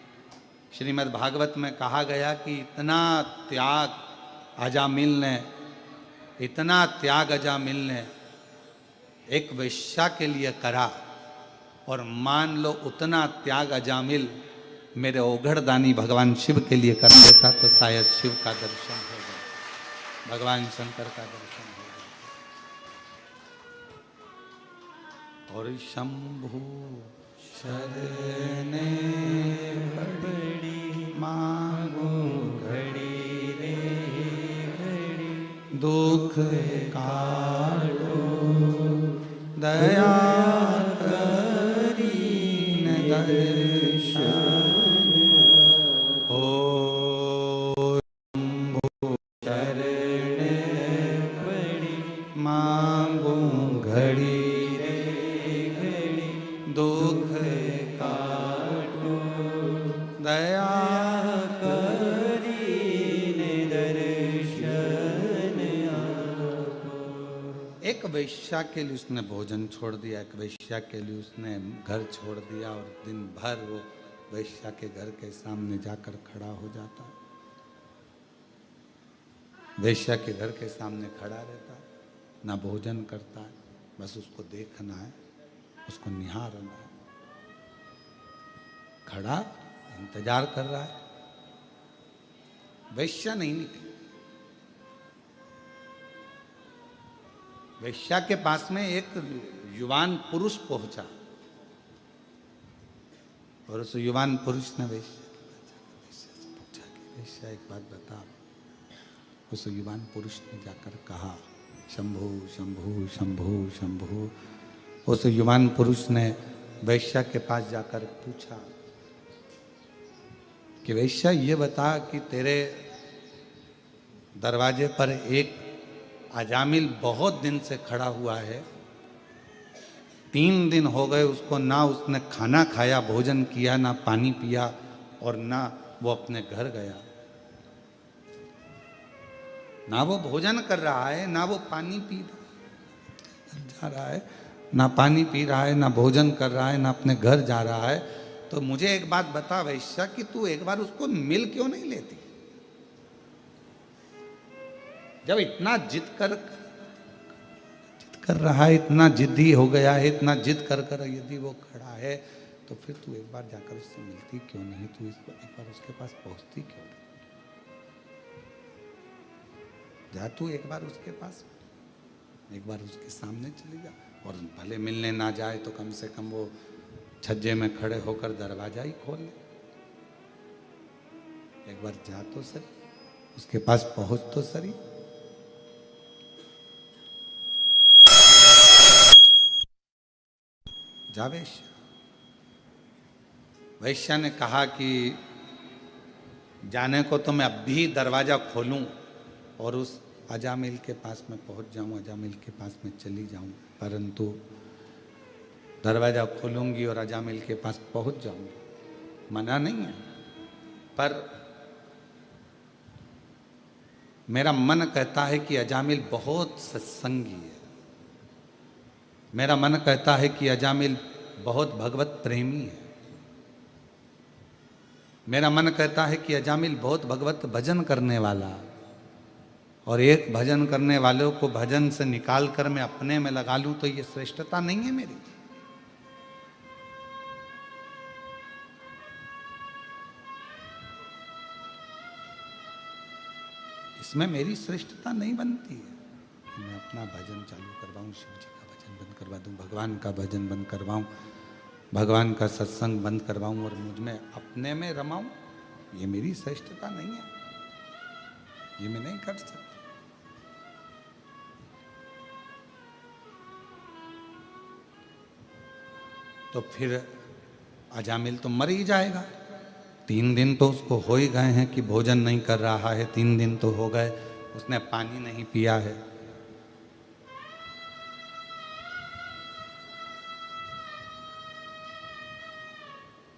श्रीमद् भागवत में कहा गया कि इतना त्याग अजामिल ने एक वेश्या के लिए करा, और मान लो उतना त्याग अजामिल मेरे ओघड़दानी भगवान शिव के लिए कर देता तो शायद शिव का दर्शन हो गया, भगवान शंकर का दर्शन हो गया। और शंभु शरणे बड़ी मांगो घड़ी रे घड़ी, दुख काटो दया करीन दर्शन ओ शरण पड़ी मांगू घड़ी रे घड़ी दुख काटो दया करीने दर्शन आपो। एक वैश्या के लिए उसने भोजन छोड़ दिया, एक वैश्या के लिए उसने घर छोड़ दिया और दिन भर वो वैश्या के घर के सामने जाकर खड़ा हो जाता है। वैश्या के घर के सामने खड़ा रहता है, ना भोजन करता है, बस उसको देखना है, उसको निहारना है। खड़ा इंतजार कर रहा है, वैश्या नहीं निकली। वैश्या के पास में एक युवान पुरुष पहुंचा और उस युवान पुरुष ने वैश्या से पूछा कि वैश्या एक बात बता। उस युवान पुरुष ने जाकर कहा शंभु शंभु शंभु शंभु। उस युवान पुरुष ने वैश्या के पास जाकर पूछा कि वैश्या ये बता कि तेरे दरवाजे पर एक अजामिल बहुत दिन से खड़ा हुआ है, 3 दिन हो गए उसको, ना उसने खाना खाया, भोजन किया, ना पानी पिया और ना वो अपने घर गया। ना वो भोजन कर रहा है, ना वो पानी पी जा रहा है, ना पानी पी रहा है, ना भोजन कर रहा है, ना अपने घर जा रहा है। तो मुझे एक बात बता वैश्या कि तू एक बार उसको मिल क्यों नहीं लेती? जब इतना जिद कर रहा है, इतना जिद्दी हो गया है, इतना जिद कर कर यदि वो खड़ा है, तो फिर तू एक बार जाकर उससे मिलती क्यों नहीं? तू एक बार उसके पास पहुंचती क्यों नहीं? जा तू एक बार उसके पास, एक बार उसके सामने चली जा, और भले मिलने ना जाए तो कम से कम वो छज्जे में खड़े होकर दरवाजा ही खोल ले। एक बार जा तो सही, उसके पास पहुंच तो सही। जा वैश्या। वैश्या ने कहा कि जाने को तो मैं अब भी दरवाजा खोलूं और उस अजामिल के पास में पहुंच जाऊं, अजामिल के पास में चली जाऊं, परंतु दरवाजा खोलूंगी और अजामिल के पास पहुंच जाऊंगी, मना नहीं है, पर मेरा मन कहता है कि अजामिल बहुत सत्संगी है। मेरा मन कहता है कि अजामिल बहुत भगवत प्रेमी है। मेरा मन कहता है कि अजामिल बहुत भगवत भजन करने वाला, और एक भजन करने वालों को भजन से निकाल कर मैं अपने में लगा लूं तो ये श्रेष्ठता नहीं है मेरी। इसमें मेरी श्रेष्ठता नहीं बनती है कि मैं अपना भजन चालू करवाऊं, शिव जी का भजन बंद करवा दूं, भगवान का भजन बंद करवाऊं, भगवान का सत्संग बंद करवाऊं और मुझ में अपने में रमाऊं। ये मेरी श्रेष्ठता नहीं है, ये मैं नहीं कर सकता। तो फिर अजामिल तो मर ही जाएगा। 3 दिन तो उसको हो ही गए हैं कि भोजन नहीं कर रहा है, 3 दिन तो हो गए, उसने पानी नहीं पिया है।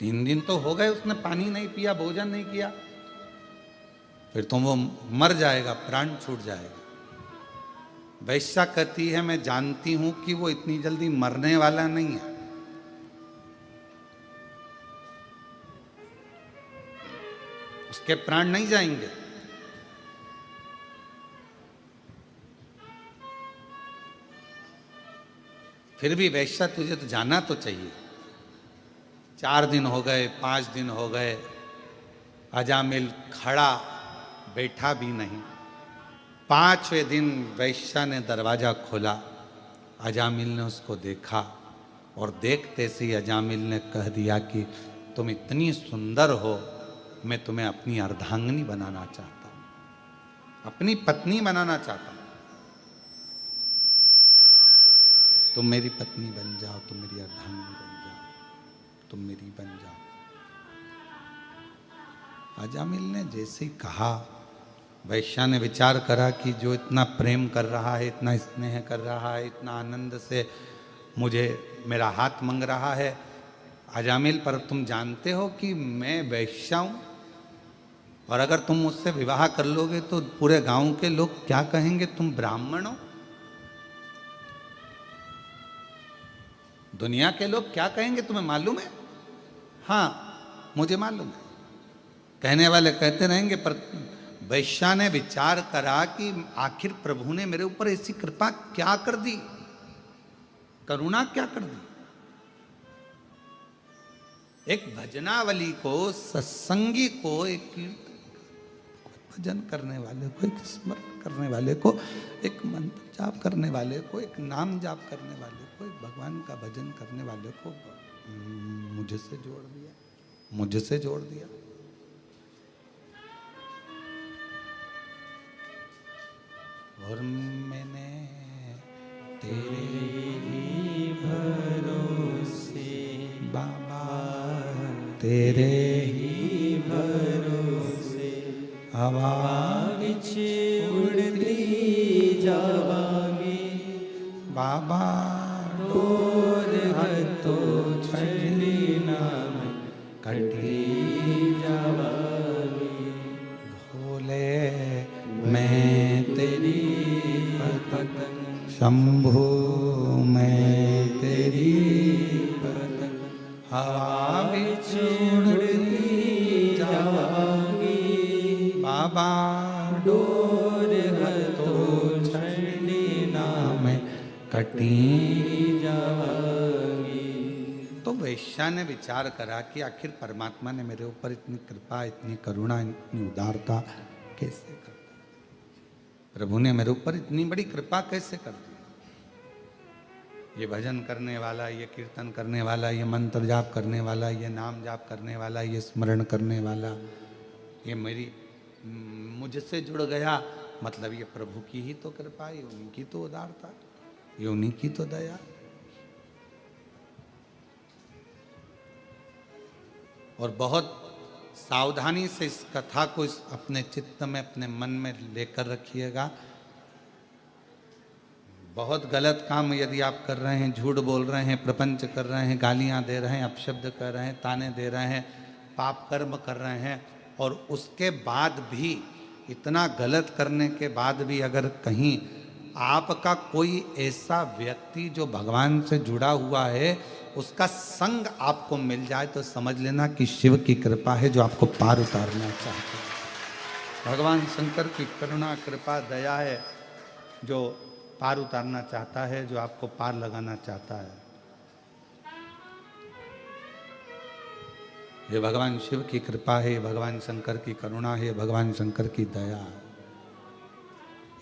तीन दिन तो हो गए उसने पानी नहीं पिया, भोजन नहीं किया, फिर तो वो मर जाएगा, प्राण छूट जाएगा। वैश्या कहती है मैं जानती हूं कि वो इतनी जल्दी मरने वाला नहीं है, उसके प्राण नहीं जाएंगे। फिर भी वैश्या तुझे तो जाना तो चाहिए। 4 दिन हो गए, 5 दिन हो गए, अजामिल खड़ा बैठा भी नहीं। 5वें दिन वैश्या ने दरवाजा खोला, अजामिल ने उसको देखा और देखते से ही अजामिल ने कह दिया कि तुम इतनी सुंदर हो, मैं तुम्हें अपनी अर्धांगिनी बनाना चाहता हूं, अपनी पत्नी बनाना चाहता हूं। तुम मेरी पत्नी बन जाओ, तुम मेरी अर्धांगिनी बन जाओ, तुम मेरी बन जाओ। अजामिल ने जैसे ही कहा, वैश्या ने विचार करा कि जो इतना प्रेम कर रहा है, इतना स्नेह कर रहा है, इतना आनंद से मुझे मेरा हाथ मांग रहा है, अजामिल पर तुम जानते हो कि मैं वैश्या हूं, और अगर तुम मुझसे विवाह कर लोगे तो पूरे गांव के लोग क्या कहेंगे, तुम ब्राह्मण हो। दुनिया के लोग क्या कहेंगे तुम्हें मालूम है? हाँ, मुझे मालूम है। कहने वाले कहते रहेंगे, पर वैश्या ने विचार करा कि आखिर प्रभु ने मेरे ऊपर ऐसी कृपा क्या कर दी, करुणा क्या कर दी। एक भजनावली को, सत्संगी को, एक भजन करने वाले को, एक स्मरण करने वाले को, एक मंत्र जाप करने वाले को, एक नाम जाप करने वाले को, एक भगवान का भजन करने वाले को मुझसे जोड़ दिया, मुझसे जोड़ दिया। और मैंने तेरे ही भरोसे बाबा, तेरे ही भरोसे हवा पीछे उड़ती जावांगे बाबा, डोर हाथों छड़ी नाम कटी जावांगे। भोले मैं तेरी पतंग शंभु, मैं तेरी पतंग हवा बिछ उड़ती जावांगी बाबा, डोर हाथों छड़ी नाम कटी जावांगी। तो वैश्या ने विचार करा कि आखिर परमात्मा ने मेरे ऊपर इतनी कृपा, इतनी करुणा, इतनी उदारता कैसे कर दी। प्रभु ने मेरे ऊपर इतनी बड़ी कृपा कैसे कर दी। ये भजन करने वाला, ये कीर्तन करने वाला, ये मंत्र जाप करने वाला, ये नाम जाप करने वाला, ये स्मरण करने वाला, ये मेरी मुझसे जुड़ गया, मतलब ये प्रभु की ही तो कृपा, ये उन्हीं की तो उदारता, ये उन्हीं की तो दया। और बहुत सावधानी से इस कथा को अपने चित्त में, अपने मन में लेकर रखिएगा। बहुत गलत काम यदि आप कर रहे हैं, झूठ बोल रहे हैं, प्रपंच कर रहे हैं, गालियां दे रहे हैं, अपशब्द कर रहे हैं, ताने दे रहे हैं, पाप कर्म कर रहे हैं, और उसके बाद भी, इतना गलत करने के बाद भी अगर कहीं आपका कोई ऐसा व्यक्ति जो भगवान से जुड़ा हुआ है, उसका संग आपको मिल जाए, तो समझ लेना कि शिव की कृपा है जो आपको पार उतारना चाहते हैं। भगवान शंकर की करुणा, कृपा, दया है जो पार उतारना चाहता है, जो आपको पार लगाना चाहता है। ये भगवान शिव की कृपा है, ये भगवान शंकर की करुणा है, ये भगवान शंकर की दया है,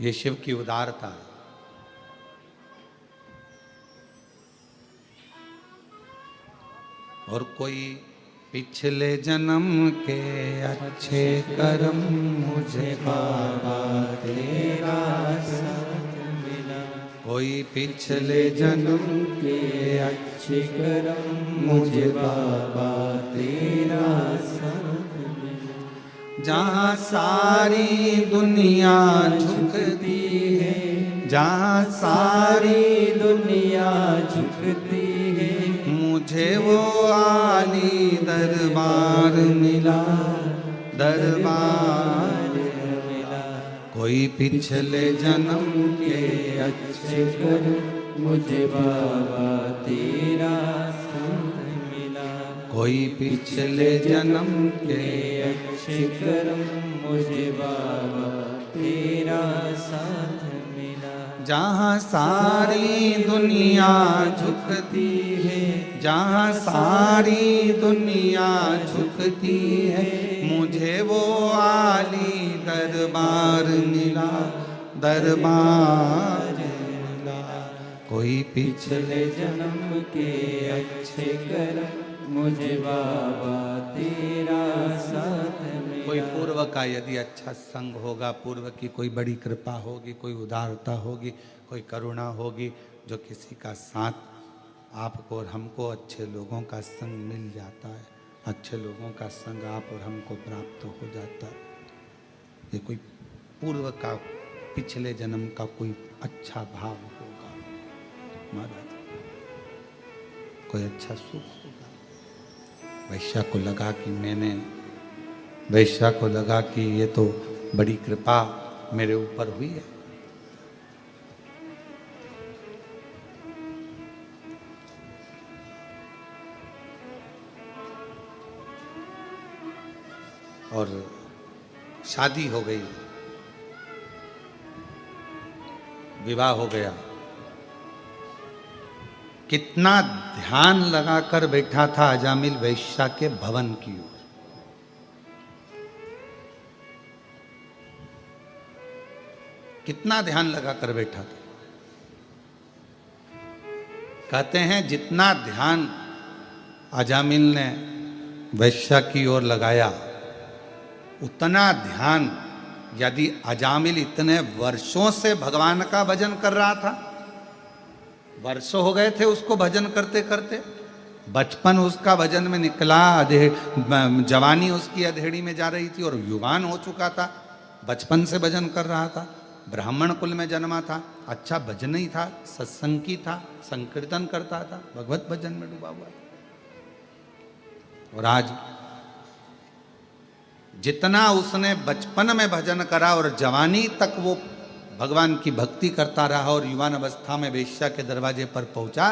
ये शिव की उदारता है। और कोई पिछले जन्म के अच्छे कर्म मुझे बाबा तेरा साथ मिला, कोई पिछले जन्म के अच्छे कर्म मुझे बाबा तेरा साथ मिला। जहाँ सारी दुनिया झुकती है, जहाँ सारी दुनिया झुकती है, मुझे वो आली दरबार मिला, दरबार मिला। कोई पिछले जन्म के अच्छे कर्म मुझे बाबा तेरा साथ मिला, कोई पिछले जन्म के अच्छे कर्म मुझे बाबा तेरा साथ मिला। जहाँ सारी दुनिया झुकती है, जहाँ सारी दुनिया झुकती है, मुझे वो आली दरबार मिला, दरबार मिला। कोई पिछले जन्म के अच्छे कर्म मुझे बाबा तेरा साथ मिला। कोई पूर्व का यदि अच्छा संग होगा, पूर्व की कोई बड़ी कृपा होगी, कोई उदारता होगी, कोई करुणा होगी, जो किसी का साथ आपको और हमको अच्छे लोगों का संग मिल जाता है, अच्छे लोगों का संग आप और हमको प्राप्त हो जाता है, ये कोई पूर्व का पिछले जन्म का कोई अच्छा भाव होगा महाराज, कोई अच्छा सुख होगा। वैश्या को लगा कि वैश्या को लगा कि ये तो बड़ी कृपा मेरे ऊपर हुई है। और शादी हो गई, विवाह हो गया। कितना ध्यान लगाकर बैठा था अजामिल वैश्या के भवन की ओर। कितना ध्यान लगाकर बैठा था। कहते हैं जितना ध्यान अजामिल ने वैश्या की ओर लगाया, उतना ध्यान यदि अजामिल इतने वर्षों से भगवान का भजन कर रहा था, वर्षों हो गए थे उसको भजन करते करते, बचपन उसका भजन में निकला, जवानी उसकी अधेड़ी में जा रही थी और युवान हो चुका था, बचपन से भजन कर रहा था, ब्राह्मण कुल में जन्मा था, अच्छा भजनी था, सत्संगी था, संकीर्तन करता था, भगवत भजन में डूबा हुआ था। और आज जितना उसने बचपन में भजन करा और जवानी तक वो भगवान की भक्ति करता रहा और युवान अवस्था में वेश्या के दरवाजे पर पहुंचा,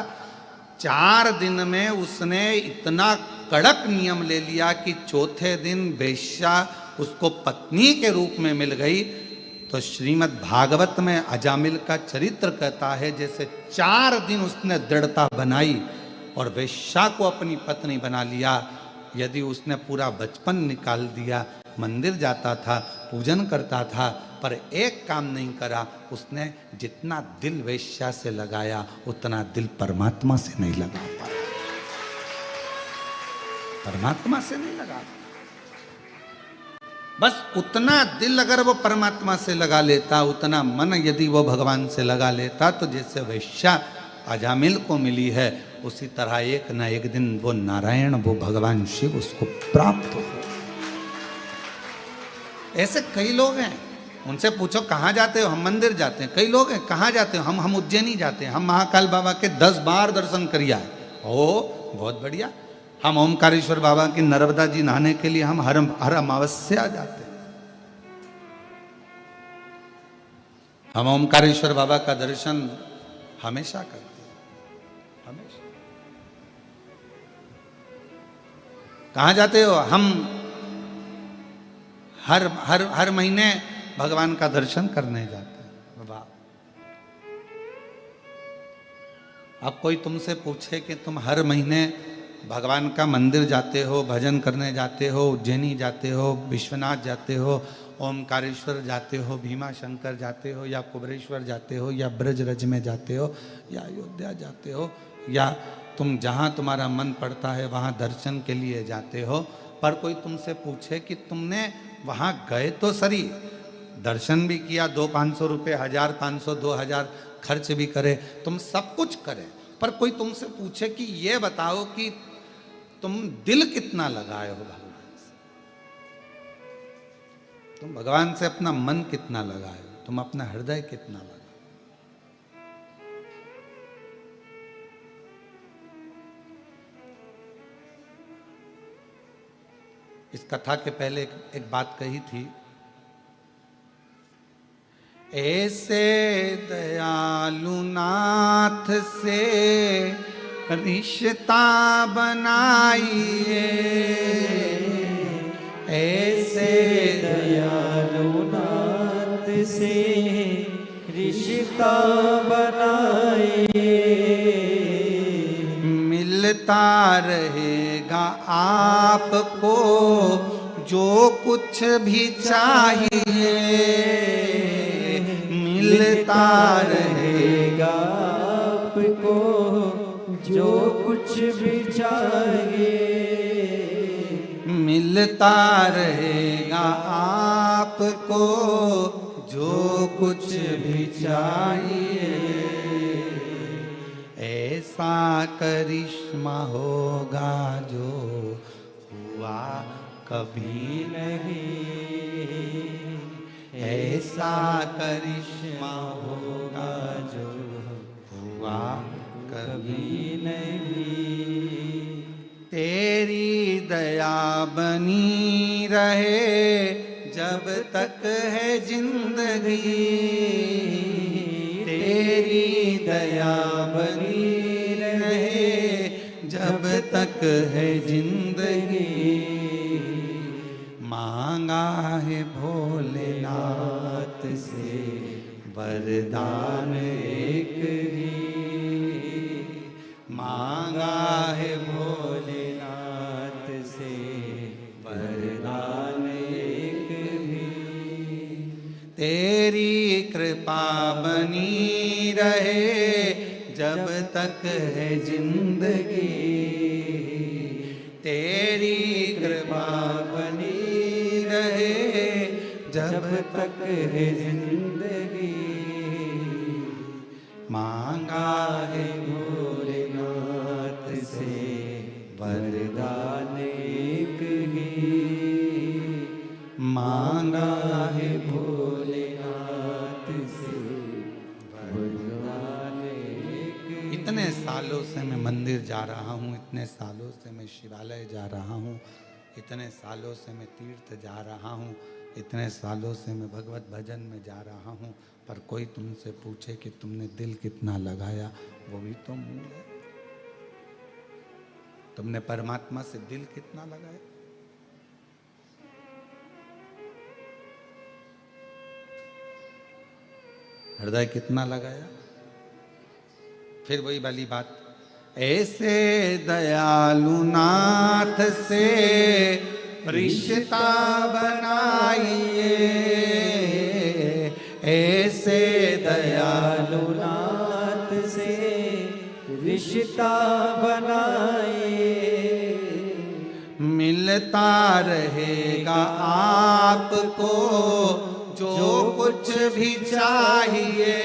4 दिन में उसने इतना कड़क नियम ले लिया कि चौथे दिन वेश्या उसको पत्नी के रूप में मिल गई। तो श्रीमद् भागवत में अजामिल का चरित्र कहता है जैसे 4 दिन उसने दृढ़ता बनाई और वेश्या को अपनी पत्नी बना लिया। यदि उसने पूरा बचपन निकाल दिया, मंदिर जाता था, पूजन करता था, पर एक काम नहीं करा, उसने जितना दिल वेश्या से लगाया उतना दिल परमात्मा से नहीं लगा पाया। परमात्मा से नहीं लगा, बस उतना दिल अगर वो परमात्मा से लगा लेता, उतना मन यदि वो भगवान से लगा लेता, तो जैसे वेश्या अजामिल को मिली है, उसी तरह एक न एक दिन वो नारायण, वो भगवान शिव उसको प्राप्त हो। ऐसे कई लोग हैं, उनसे पूछो कहाँ जाते हो, हम मंदिर जाते हैं। कई लोग हैं कहाँ जाते हो, हम उज्जैनी जाते हैं, हम महाकाल बाबा के 10 बार दर्शन करिया है। ओ बहुत बढ़िया। हम ओमकारेश्वर बाबा की नर्मदा जी नहाने के लिए हम हर अमावस्या जाते हैं। हम ओमकारेश्वर बाबा का दर्शन हमेशा करते हैं, हमेशा। कहाँ जाते हो, हम हर महीने भगवान का दर्शन करने जाते हैं। वाह। अब कोई तुमसे पूछे कि तुम हर महीने भगवान का मंदिर जाते हो, भजन करने जाते हो, उज्जैनी जाते हो, विश्वनाथ जाते हो, ओमकारेश्वर जाते हो, भीमा शंकर जाते हो, या कुबरेश्वर जाते हो, या ब्रजरज में जाते हो, या अयोध्या जाते हो, या तुम जहाँ तुम्हारा मन पड़ता है वहाँ दर्शन के लिए जाते हो, पर कोई तुमसे पूछे कि तुमने वहाँ गए तो सही, दर्शन भी किया, 200-500 रुपये, 1000-500, 2000 खर्च भी करे, तुम सब कुछ करे, पर कोई तुमसे पूछे कि ये बताओ कि तुम दिल कितना लगाए हो भगवान से, तुम भगवान से अपना मन कितना लगाए हो, तुम अपना हृदय कितना लगाए। इस कथा के पहले एक बात कही थी, ऐसे दयालु नाथ से रिश्ता बनाइए, ऐसे दयालु नाथ से रिश्ता बनाइए, मिलता रहेगा आपको जो कुछ भी चाहिए, मिलता रहेगा आपको जो कुछ भी चाहिए, मिलता रहेगा आपको जो कुछ भी चाहिए। ऐसा करिश्मा होगा जो हुआ कभी नहीं, ऐसा करिश्मा होगा जो हुआ कभी नहीं। तेरी दया बनी रहे जब तक है जिंदगी, तेरी दया बनी रहे जब तक है जिंदगी। मांगा है भोलेनाथ से वरदान एक ही, मांगा है भोलेनाथ से वरदान एक ही। तेरी कृपा बनी रहे जब तक है जिंदगी, तेरी कृपा बनी रहे जब तक है जिंदगी। मांगा है भोलेनाथ से वरदान एक ही, मांगा है भोलेनाथ से वरदान एक ही। इतने सालों से मैं मंदिर जा रहा हूँ, इतने सालों से मैं शिवालय जा रहा हूँ, इतने सालों से मैं तीर्थ जा रहा हूँ, इतने सालों से मैं भगवत भजन में जा रहा हूँ, पर कोई तुमसे पूछे कि तुमने दिल कितना लगाया, वो भी तो मूल है। तुमने परमात्मा से दिल कितना लगाया? हृदय कितना लगाया? फिर वही वाली बात, ऐसे दयालु नाथ से रिश्ता बनाइए, ऐसे दयालु नाथ से रिश्ता बनाइए। मिलता रहेगा आपको जो कुछ भी चाहिए,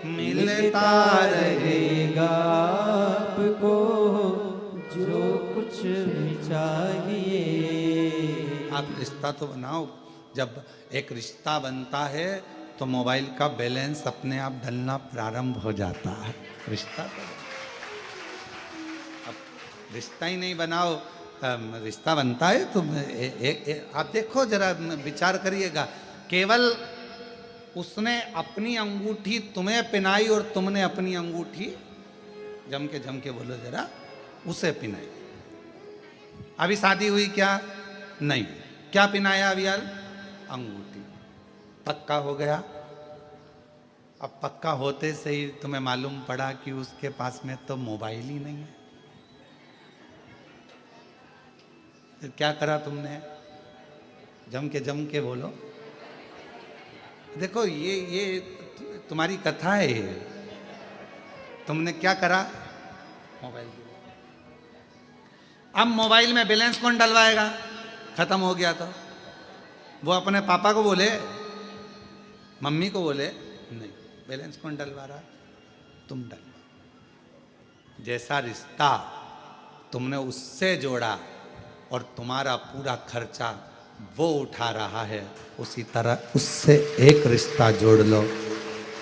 मिलता रहेगा आपको जो कुछ भी चाहिए। आप रिश्ता तो बनाओ, जब एक रिश्ता बनता है तो मोबाइल का बैलेंस अपने आप डलना प्रारंभ हो जाता है। रिश्ता तो अब रिश्ता ही नहीं बनाओ, रिश्ता बनता है तो आप देखो जरा विचार करिएगा, केवल उसने अपनी अंगूठी तुम्हें पिनाई और तुमने अपनी अंगूठी जम के बोलो जरा उसे पिनाई। अभी शादी हुई क्या? नहीं। क्या पिनाया अभी यार? अंगूठी। पक्का हो गया। अब पक्का होते से ही तुम्हें मालूम पड़ा कि उसके पास में तो मोबाइल ही नहीं है, तो क्या करा तुमने? जम के बोलो। देखो ये तुम्हारी कथा है, ये तुमने क्या करा? मोबाइल। अब मोबाइल में बैलेंस कौन डलवाएगा? खत्म हो गया तो वो अपने पापा को बोले, मम्मी को बोले, नहीं, बैलेंस कौन डलवा रहा? तुम डलवा। जैसा रिश्ता तुमने उससे जोड़ा और तुम्हारा पूरा खर्चा वो उठा रहा है, उसी तरह उससे एक रिश्ता जोड़ लो,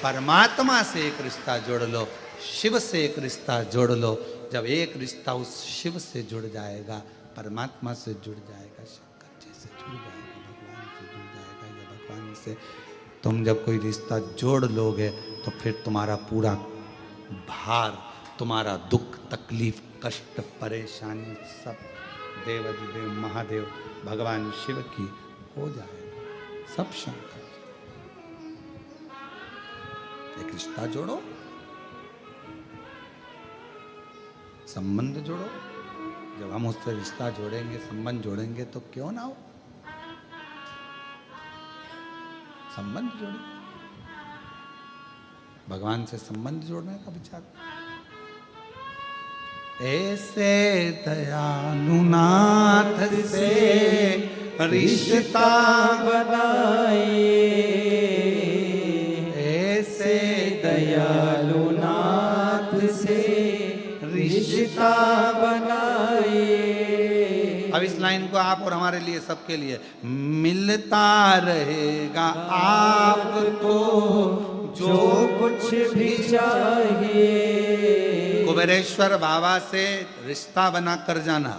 परमात्मा से एक रिश्ता जोड़ लो, शिव से एक रिश्ता जोड़ लो। जब एक रिश्ता उस शिव से जुड़ जाएगा, परमात्मा से जुड़ जाएगा, शंकर जी से जुड़ जाएगा, भगवान से जुड़ जाएगा, या भगवान से तुम जब कोई रिश्ता जोड़ लोगे तो फिर तुम्हारा पूरा भार, तुम्हारा दुख, तकलीफ, कष्ट, परेशानी सब देवाधिदेव महादेव भगवान शिव की हो जाएगा, सब शंकर। एक रिश्ता जोड़ो, संबंध जोड़ो। जब हम उससे रिश्ता जोड़ेंगे, संबंध जोड़ेंगे तो क्यों ना हो, संबंध जोड़ो। भगवान से संबंध जोड़ने का विचार। ऐसे दयालु नाथ से रिश्ता बनाइए, ऐसे दयालु नाथ रिश्ता बनाए। अब इस लाइन को आप और हमारे लिए, सबके लिए, मिलता रहेगा आपको जो कुछ भी चाहिए। कुबेरेश्वर बाबा से रिश्ता बना कर जाना।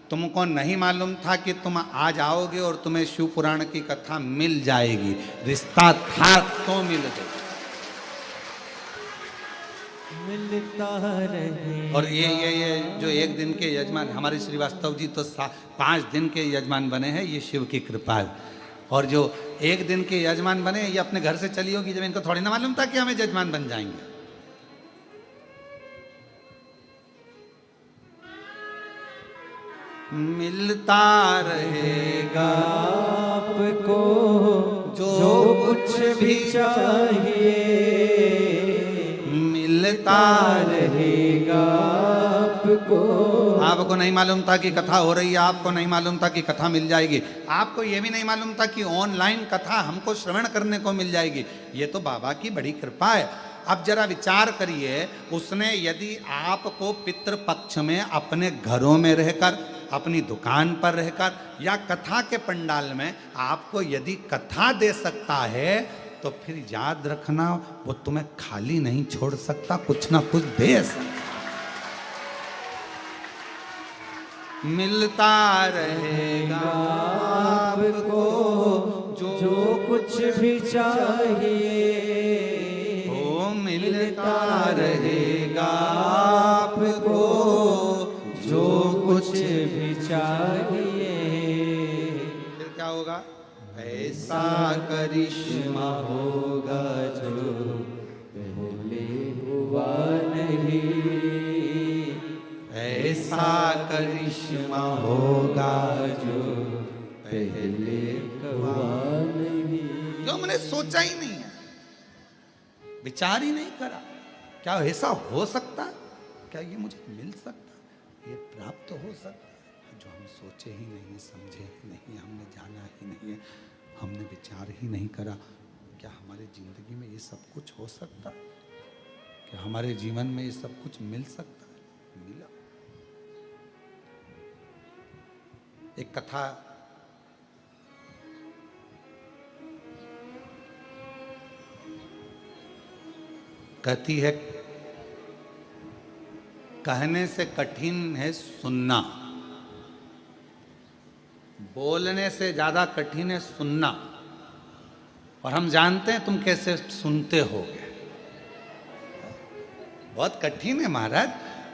तुमको नहीं मालूम था कि तुम आज आओगे और तुम्हें शिव पुराण की कथा मिल जाएगी। रिश्ता था तो मिल गई। मिलता रहे। और ये जो एक दिन के यजमान हमारे श्रीवास्तव जी तो 5 दिन के यजमान बने हैं, ये शिव की कृपा है। और जो एक दिन के यजमान बने, ये अपने घर से चली होगी, जब इनको थोड़ी ना मालूम था कि हमें यजमान बन जाएंगे। मिलता रहेगा आपको जो कुछ भी चाहिए। मिलता रहेगा आपको। आपको नहीं मालूम था कि कथा हो रही है, आपको नहीं मालूम था कि कथा मिल जाएगी, आपको ये भी नहीं मालूम था कि ऑनलाइन कथा हमको श्रवण करने को मिल जाएगी। ये तो बाबा की बड़ी कृपा है। अब जरा विचार करिए, उसने यदि आपको पितृपक्ष में अपने घरों में रहकर, अपनी दुकान पर रहकर, या कथा के पंडाल में आपको यदि कथा दे सकता है, तो फिर याद रखना वो तुम्हें खाली नहीं छोड़ सकता, कुछ ना कुछ दे सकता। मिलता रहेगा आपको जो कुछ भी चाहिए। ओ मिलता रहेगा आपको जो कुछ भी चाहिए। फिर क्या होगा? ऐसा करिश्मा होगा जो पहले हुआ नहीं। ऐसा करिश्मा होगा जो पहले हुआ नहीं। जो हमने सोचा ही नहीं है, विचार ही नहीं करा। क्या ऐसा हो सकता है? क्या ये मुझे मिल सकता है? ये प्राप्त हो सकता है? जो हम सोचे ही नहीं, समझे ही नहीं, हमने जाना ही नहीं है, हमने विचार ही नहीं करा। क्या हमारी जिंदगी में ये सब कुछ हो सकता है? क्या हमारे जीवन में ये सब कुछ मिल सकता है? मिला। एक कथा कहती है, कहने से कठिन है सुनना, बोलने से ज्यादा कठिन है सुनना। और हम जानते हैं तुम कैसे सुनते होगे। बहुत कठिन है महाराज।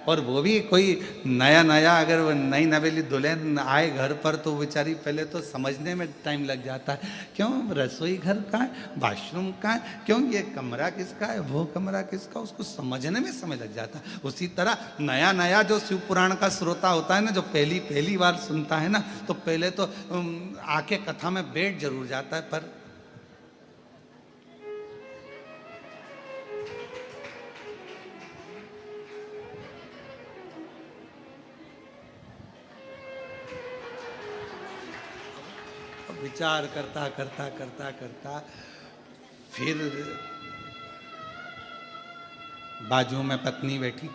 और वो भी कोई नया नया, अगर वो नई नवेली दुल्हन आए घर पर, तो बेचारी पहले तो समझने में टाइम लग जाता है। क्यों रसोई घर कहाँ है, वॉशरूम कहाँ है, क्यों ये कमरा किसका है, वो कमरा किसका, उसको समझने में समय लग जाता है। उसी तरह नया नया जो शिव पुराण का श्रोता होता है ना, जो पहली बार सुनता है ना, तो पहले तो आके कथा में बैठ जरूर जाता है, पर विचार करता करता करता करता फिर बाजू में पत्नी बैठी,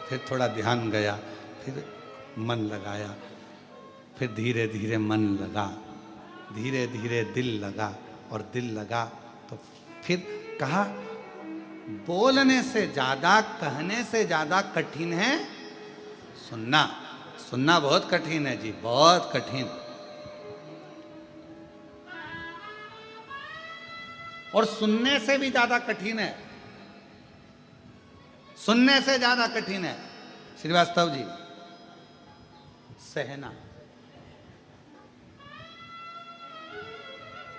फिर थोड़ा ध्यान गया, फिर मन लगाया, फिर धीरे धीरे मन लगा, धीरे धीरे दिल लगा, और दिल लगा तो फिर कहा, बोलने से ज्यादा, कहने से ज्यादा कठिन है सुनना। सुनना बहुत कठिन है जी, बहुत कठिन। और सुनने से भी ज्यादा कठिन है, सुनने से ज्यादा कठिन है श्रीवास्तव जी सहना।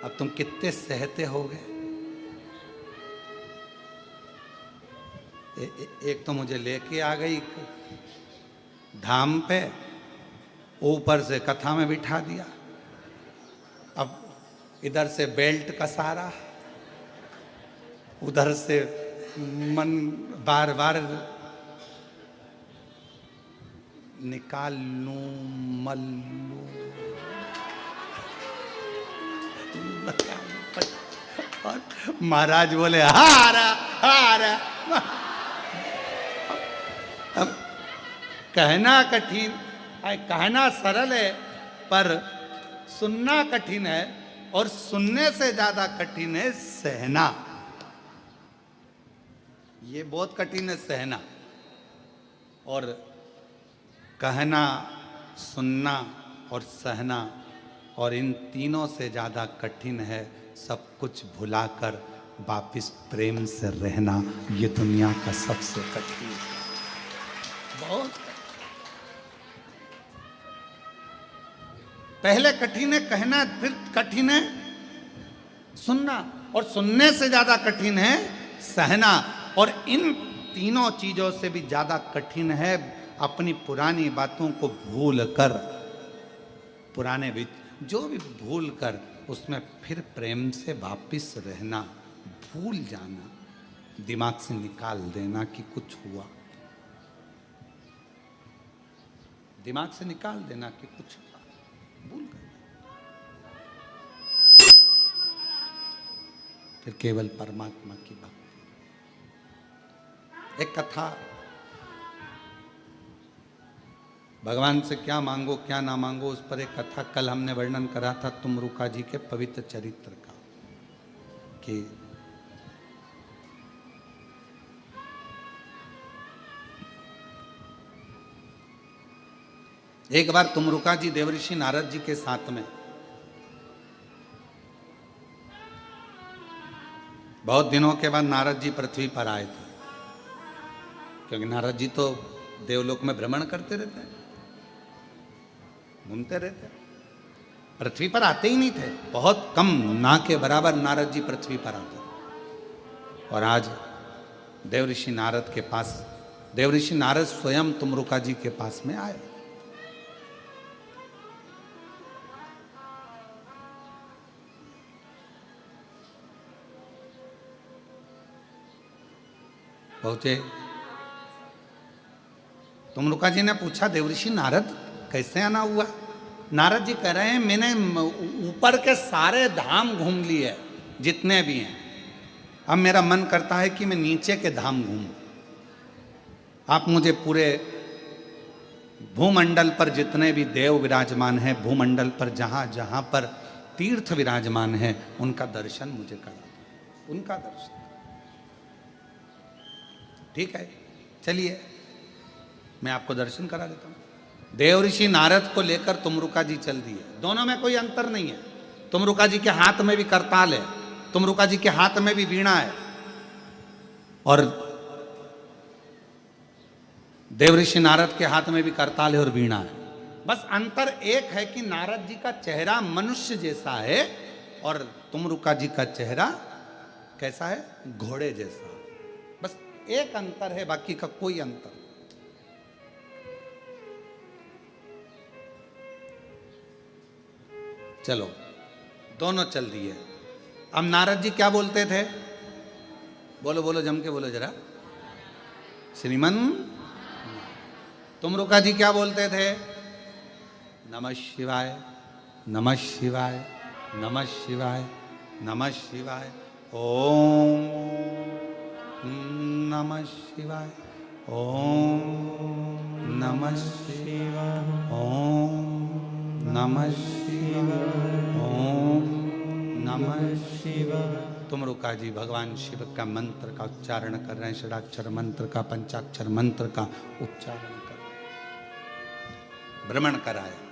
अब तुम कितने सहते होगे? एक तो मुझे लेके आ गई धाम पे, ऊपर से कथा में बिठा दिया। अब इधर से बेल्ट कसा रहा, उधर से मन बार बार निकाल लूं, मल लूं, और महाराज बोले हारा हारा। कहना कठिन, कहना सरल है पर सुनना कठिन है, और सुनने से ज्यादा कठिन है सहना। ये बहुत कठिन है सहना। और कहना, सुनना और सहना, और इन तीनों से ज्यादा कठिन है सब कुछ भुलाकर वापिस प्रेम से रहना। ये दुनिया का सबसे कठिन, बहुत पहले कठिन है कहना, फिर कठिन है सुनना, और सुनने से ज्यादा कठिन है सहना। और इन तीनों चीजों से भी ज्यादा कठिन है अपनी पुरानी बातों को भूल कर, पुराने भी जो भी भूल कर उसमें फिर प्रेम से वापिस रहना, भूल जाना, दिमाग से निकाल देना कि कुछ हुआ, दिमाग से निकाल देना कि कुछ हुआ, भूल कर फिर केवल परमात्मा की बात। एक कथा, भगवान से क्या मांगो क्या ना मांगो, उस पर एक कथा कल हमने वर्णन करा था तुमरुका जी के पवित्र चरित्र का, कि एक बार तुमरुका जी देवऋषि नारद जी के साथ में, बहुत दिनों के बाद नारद जी पृथ्वी पर आए थे, क्योंकि नारद जी तो देवलोक में भ्रमण करते रहते हैं, घूमते रहते, पृथ्वी पर आते ही नहीं थे, बहुत कम, ना के बराबर नारद जी पृथ्वी पर आते। और आज देवऋषि नारद के पास, देवऋषि नारद स्वयं तुमरुका जी के पास में आए। पहुंचे, तुमरुका जी ने पूछा देवऋषि नारद कैसे आना हुआ? नारद जी कह रहे हैं मैंने ऊपर के सारे धाम घूम लिए जितने भी हैं, अब मेरा मन करता है कि मैं नीचे के धाम घूमूं। आप मुझे पूरे भूमंडल पर जितने भी देव विराजमान हैं, भूमंडल पर जहां जहां पर तीर्थ विराजमान हैं, उनका दर्शन मुझे करा दो, उनका दर्शन। ठीक है, चलिए मैं आपको दर्शन करा देता हूं। देवऋषि नारद को लेकर तुमरुका जी चल दिए, दोनों में कोई अंतर नहीं है। तुमरुका जी के हाथ में भी करताल है, तुमरुका जी के हाथ में भी वीणा है, और देवऋषि नारद के हाथ में भी करताल है और वीणा है। बस अंतर एक है कि नारद जी का चेहरा मनुष्य जैसा है और तुमरुका जी का चेहरा कैसा है? घोड़े जैसा। बस एक अंतर है, बाकी का कोई अंतर नहीं। चलो दोनों चल दिए। अब नारद जी क्या बोलते थे? बोलो बोलो, जम के बोलो जरा। श्रीमन। तुमरुका जी क्या बोलते थे? नमः शिवाय, नमः शिवाय, नमः शिवाय, नमः शिवाय, ओम नमः शिवाय, ओम नमः शिवाय, ओम नमः शिवाय, ओम नमः शिवाय। तुमरुका जी भगवान शिव का मंत्र का उच्चारण कर रहे हैं, षडाक्षर मंत्र का, पंचाक्षर मंत्र का उच्चारण कर रहे हैं, भ्रमण कराया।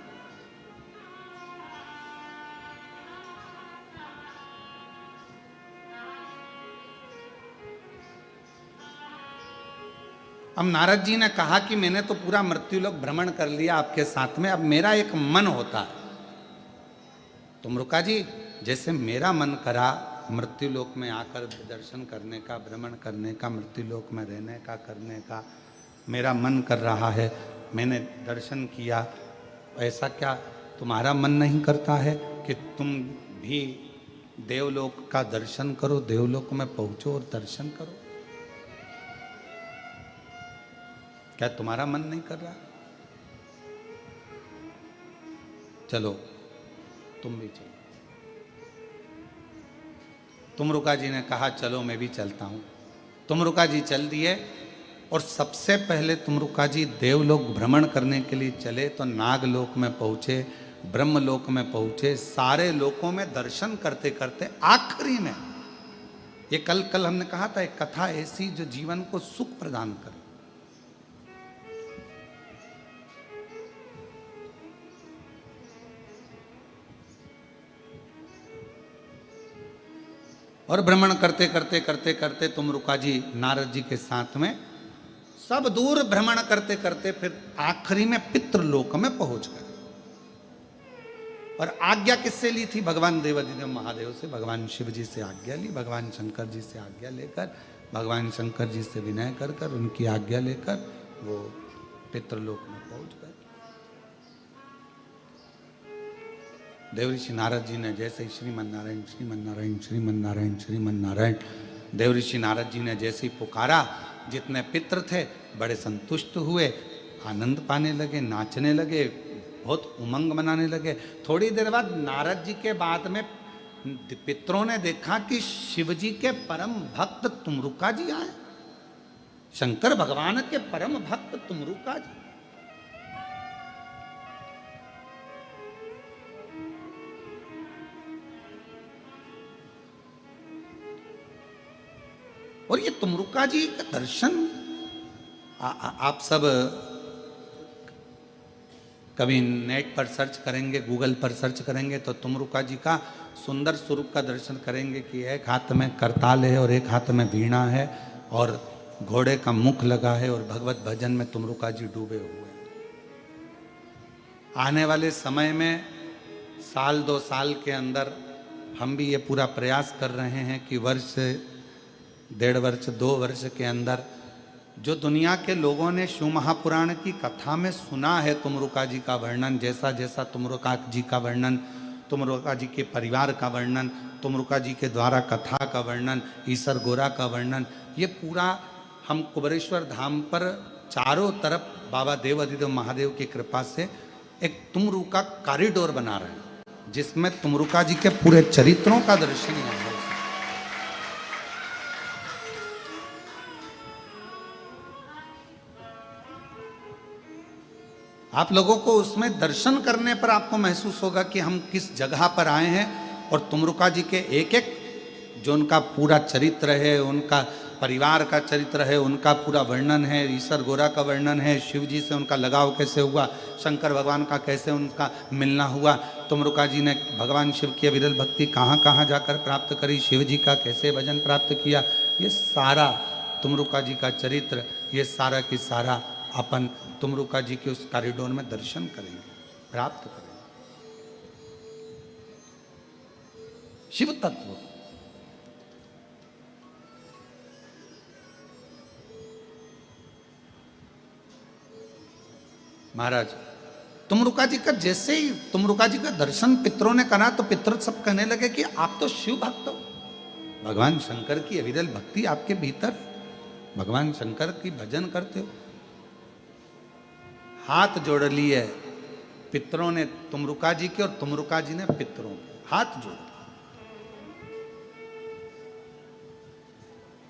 अब नारद जी ने कहा कि मैंने तो पूरा मृत्युलोक भ्रमण कर लिया आपके साथ में, अब मेरा एक मन होता है। तुमरुका जी, जैसे मेरा मन करा मृत्युलोक में आकर दर्शन करने का, भ्रमण करने का, मृत्युलोक में रहने का, करने का मेरा मन कर रहा है, मैंने दर्शन किया, ऐसा क्या तुम्हारा मन नहीं करता है कि तुम भी देवलोक का दर्शन करो, देवलोक में पहुंचो और दर्शन करो? क्या तुम्हारा मन नहीं कर रहा? चलो तुम भी चलो। तुमरुका जी ने कहा चलो मैं भी चलता हूं। तुमरुका जी चल दिए और सबसे पहले तुमरुका जी देवलोक भ्रमण करने के लिए चले तो नागलोक में पहुंचे, ब्रह्मलोक में पहुंचे, सारे लोकों में दर्शन करते करते आखिरी में ये कल हमने कहा था एक कथा ऐसी जो जीवन को सुख प्रदान करे। और भ्रमण करते करते करते करते तुमरुका जी नारद जी के साथ में सब दूर भ्रमण करते करते फिर आखिरी में पितृलोक में पहुंच गए। और आज्ञा किससे ली थी? भगवान देवाधिदेव महादेव से, भगवान शिव जी से आज्ञा ली, भगवान शंकर जी से आज्ञा लेकर, भगवान शंकर जी से विनय कर कर उनकी आज्ञा लेकर वो पितृलोक में पहुंच गए। देव ऋषि नारद जी ने जैसे ही श्रीमन नारायण श्रीमन नारायण श्रीमन नारायण श्रीमन नारायण देव ऋषि नारद जी ने जैसे ही पुकारा, जितने पितृ थे बड़े संतुष्ट हुए, आनंद पाने लगे, नाचने लगे, बहुत उमंग मनाने लगे। थोड़ी देर बाद नारद जी के बाद में पितरों ने देखा कि शिव जी के परम भक्त तुमरुका जी आए, शंकर भगवान के परम भक्त तुमरुका जी। और ये तुमरुका जी का दर्शन आप सब कभी नेट पर सर्च करेंगे, गूगल पर सर्च करेंगे तो तुमरुका जी का सुंदर स्वरूप का दर्शन करेंगे कि एक हाथ में करताल है और एक हाथ में वीणा है और घोड़े का मुख लगा है और भगवत भजन में तुमरुका जी डूबे हुए हैं। आने वाले समय में साल 2 साल के अंदर हम भी ये पूरा प्रयास कर रहे हैं कि वर्ष 1.5 वर्ष 2 वर्ष के अंदर जो दुनिया के लोगों ने शिव महापुराण की कथा में सुना है तुमरुका जी का वर्णन, जैसा जैसा तुमरुका जी का वर्णन, तुमरुका जी के परिवार का वर्णन, तुमरुका जी के द्वारा कथा का वर्णन, ईसर गोरा का वर्णन, ये पूरा हम कुबेरेश्वर धाम पर चारों तरफ बाबा देवाधिदेव महादेव की कृपा से एक तुमरुका कॉरिडोर बना रहे हैं, जिसमें तुमरुका जी के पूरे चरित्रों का दर्शन है। आप लोगों को उसमें दर्शन करने पर आपको महसूस होगा कि हम किस जगह पर आए हैं और तुमरुका जी के एक एक जो उनका पूरा चरित्र है, उनका परिवार का चरित्र है, उनका पूरा वर्णन है, ईसर गोरा का वर्णन है, शिव जी से उनका लगाव कैसे हुआ, शंकर भगवान का कैसे उनका मिलना हुआ, तुमरुका जी ने भगवान शिव की अविरल भक्ति कहाँ कहाँ जाकर प्राप्त करी, शिव जी का कैसे भजन प्राप्त किया, ये सारा तुमरुका जी का चरित्र, ये सारा की सारा अपन तुमरुका जी के उस कॉरिडोर में दर्शन करेंगे, प्राप्त करेंगे। शिव तत्व महाराज तुमरुका जी का जैसे ही तुमरुका जी का दर्शन पितरों ने करा तो पितर सब कहने लगे कि आप तो शिव भक्त हो, भगवान शंकर की अविरल भक्ति आपके भीतर, भगवान शंकर की भजन करते हो। हाथ जोड़ लिए पितरों ने तुमरुका जी के और तुमरुका जी ने पितरों के हाथ जोड़ लिए।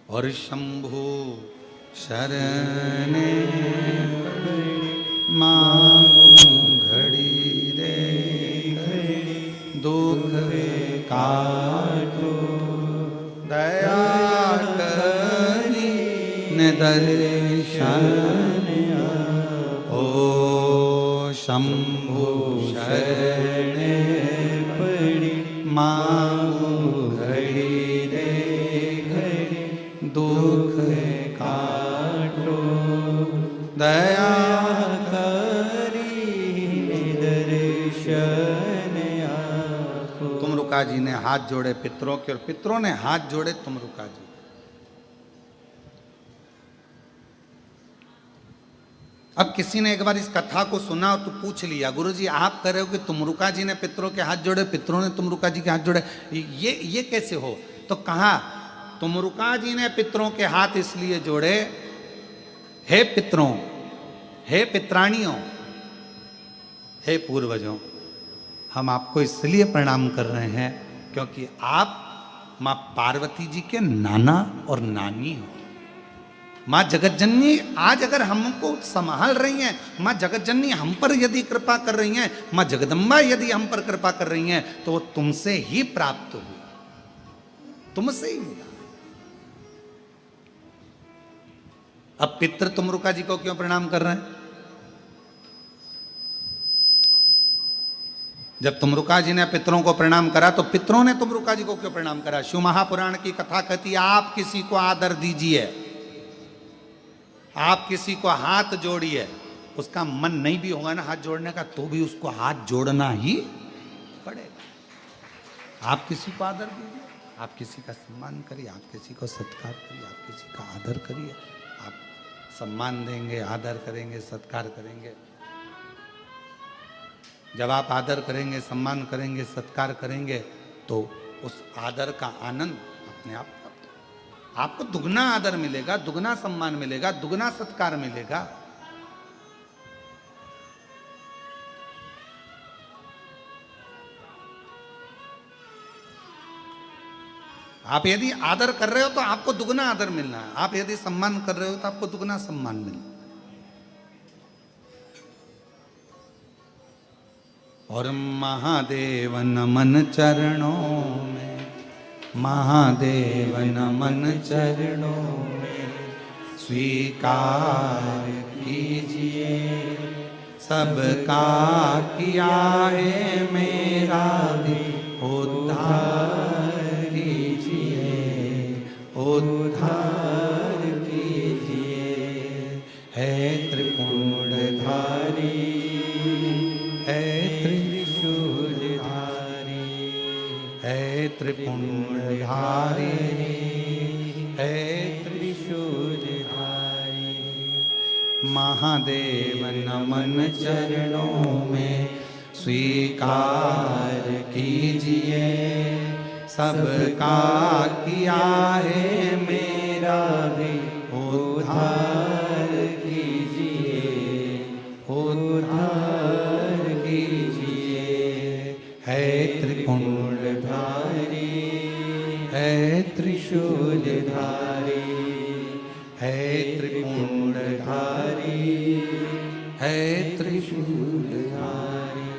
और शंभु शरण मांगू घड़ी रे दुख काटो दया करी ने दर्शन ओ शंभु शरण पड़ी मांगू घड़ी रे घड़ी दुख काटो दया तुमरुका जी ने हाथ जोड़े पितरों के और पितरों ने हाथ जोड़े तुमरुका जी। अब किसी ने एक बार इस कथा को सुना और तो पूछ लिया, गुरुजी आप कह रहे हो कि तुमरुका जी ने पितरों के हाथ जोड़े, पितरों ने तुमरुका जी के हाथ जोड़े, ये कैसे हो? तो कहा तुमरुका जी ने पितरों के हाथ इसलिए जोड़े, हे पितरों, हे पित्राणियों, हे पूर्वजों, हम आपको इसलिए प्रणाम कर रहे हैं क्योंकि आप मां पार्वती जी के नाना और नानी हो। माँ जगतजननी आज अगर हमको संभाल रही हैं, माँ जगतजननी हम पर यदि कृपा कर रही हैं, माँ जगदम्बा यदि हम पर कृपा कर रही हैं, तो वो तुमसे ही प्राप्त हुई, तुमसे ही मिला। अब पितृ तुमरुका जी को क्यों प्रणाम कर रहे हैं? जब तुमरुका जी ने पितरों को प्रणाम करा तो पितरों ने तुमरुका जी को क्यों प्रणाम करा? शिव महापुराण की कथा कहती है, आप किसी को आदर दीजिए, आप किसी को हाथ जोड़िए, उसका मन नहीं भी होगा ना हाथ जोड़ने का, तो भी उसको हाथ जोड़ना ही पड़ेगा। आप किसी को आदर दीजिए, आप किसी का सम्मान करिए, आप किसी को सत्कार करिए, आप किसी का आदर करिए। आप सम्मान देंगे, आदर करेंगे, सत्कार करेंगे, जब आप आदर करेंगे, सम्मान करेंगे, सत्कार करेंगे, तो उस आदर का आनंद अपने आप प्राप्त होगा। आपको दुगना आदर मिलेगा, दुगना सम्मान मिलेगा, दुगना सत्कार मिलेगा। आप यदि आदर कर रहे हो तो आपको दुगना आदर मिलना है, आप यदि सम्मान कर रहे हो तो आपको दुगना सम्मान मिलना है। और महादेव नमन चरणों में, महादेव नमन चरणों में, स्वीकार कीजिए सबका किया है मेरा भी उद्धार कीजिए, उद्धार कीजिए। है त्रिपुंडधारी, है त्रिपुंडधारी, है त्रिशूलधारी। महादेव नमन चरणों में, स्वीकार कीजिए सबका किया है मेरा भी उद्धार कीजिए, उद्धार कीजिए। है त्रिपुंडधारी, है त्रिशूलधारी, है त्रिपुंडधारी, है त्रिशूलधारी।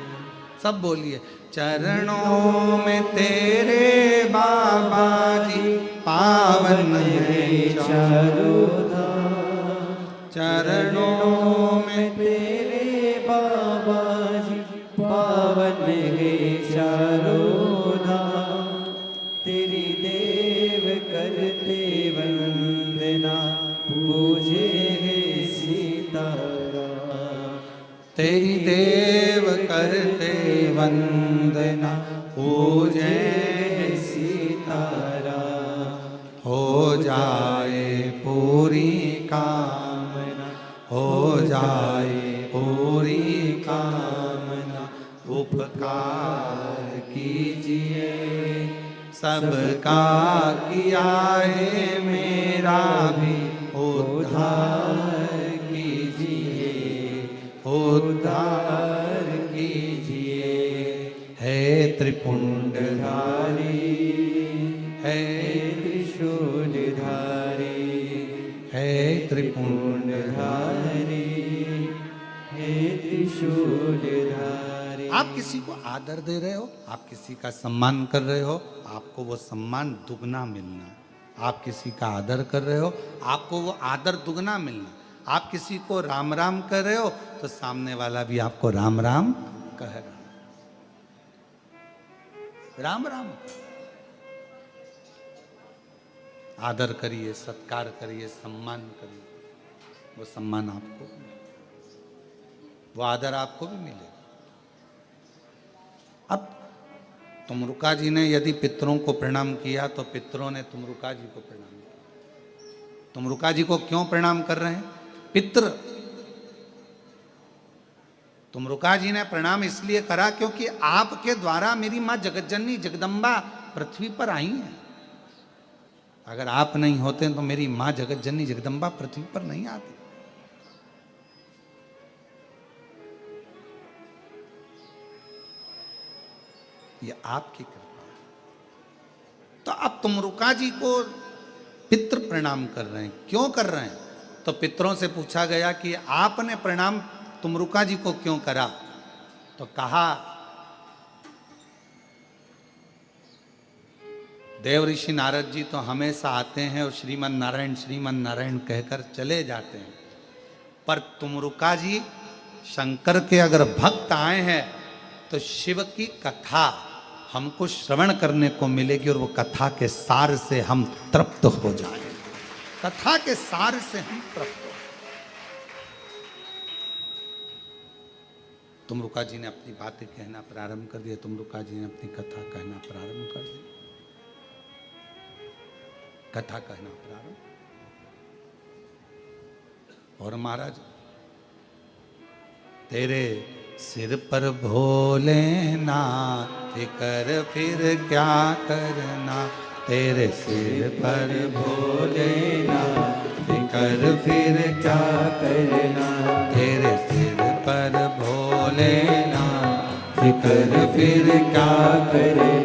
सब बोलिए। चरणों में तेरे बाबा जी पावन है चारों धाम, चरणों में तेरे बाबा जी पावन है चारों धाम। तेरी देव करते वंदना, पूजे है सीताराम। तेरी देव करते वंदना, पूजे है सीताराम। हो जाए पूरी कामना, हो जाए पूरी कामना। उपकार कीजिए सबका किया है मेरा भी उद्धार कीजिए, उद्धार कीजिए। है त्रिपुंडधारी, है त्रिशूलधारी, है त्रिपुंडधारी, है त्रिशूलधारी। आप किसी को आदर दे रहे हो, आप किसी का सम्मान कर रहे हो, आपको वो सम्मान दुगना मिलना। आप किसी का आदर कर रहे हो, आपको वो आदर दुगना मिलना। आप किसी को राम राम कर रहे हो तो सामने वाला भी आपको राम राम कह रहा है। राम राम आदर करिए, सत्कार करिए, सम्मान करिए, वो सम्मान आपको, वो आदर आपको भी मिलेगा। अब तुमरुका जी ने यदि पितरों को प्रणाम किया तो पितरों ने तुमरुका जी को प्रणाम किया। तुमरुका जी को क्यों प्रणाम कर रहे हैं? पितृ। तुमरुका जी ने प्रणाम इसलिए करा क्योंकि आपके द्वारा मेरी मां जगतजननी जगदम्बा पृथ्वी पर आई हैं। अगर आप नहीं होते तो मेरी मां जगतजननी जगदम्बा पृथ्वी पर नहीं आती। ये आपकी कृपा है। तो अब तुमरुका जी को पितृ प्रणाम कर रहे हैं। क्यों कर रहे हैं? तो पितरों से पूछा गया कि आपने प्रणाम तुमरुका जी को क्यों करा? तो कहा देव ऋषि नारद जी तो हमेशा आते हैं और श्रीमन नारायण कहकर चले जाते हैं, पर तुमरुका जी शंकर के अगर भक्त आए हैं तो शिव की कथा हमको श्रवण करने को मिलेगी और वो कथा के सार से हम तृप्त हो जाएं। कथा के सार से हम तृप्त हो। तुमरुका जी ने अपनी बातें कहना प्रारंभ कर दिया। तुमरुका जी ने अपनी कथा कहना प्रारंभ कर दी। कथा कहना प्रारंभ। और महाराज तेरे सिर पर भोलेनाथ कर फिर क्या करना, तेरे सिर पर भोलेनाथ कर फिर क्या करना, तेरे सिर पर भोलेनाथ कर फिर क्या करना,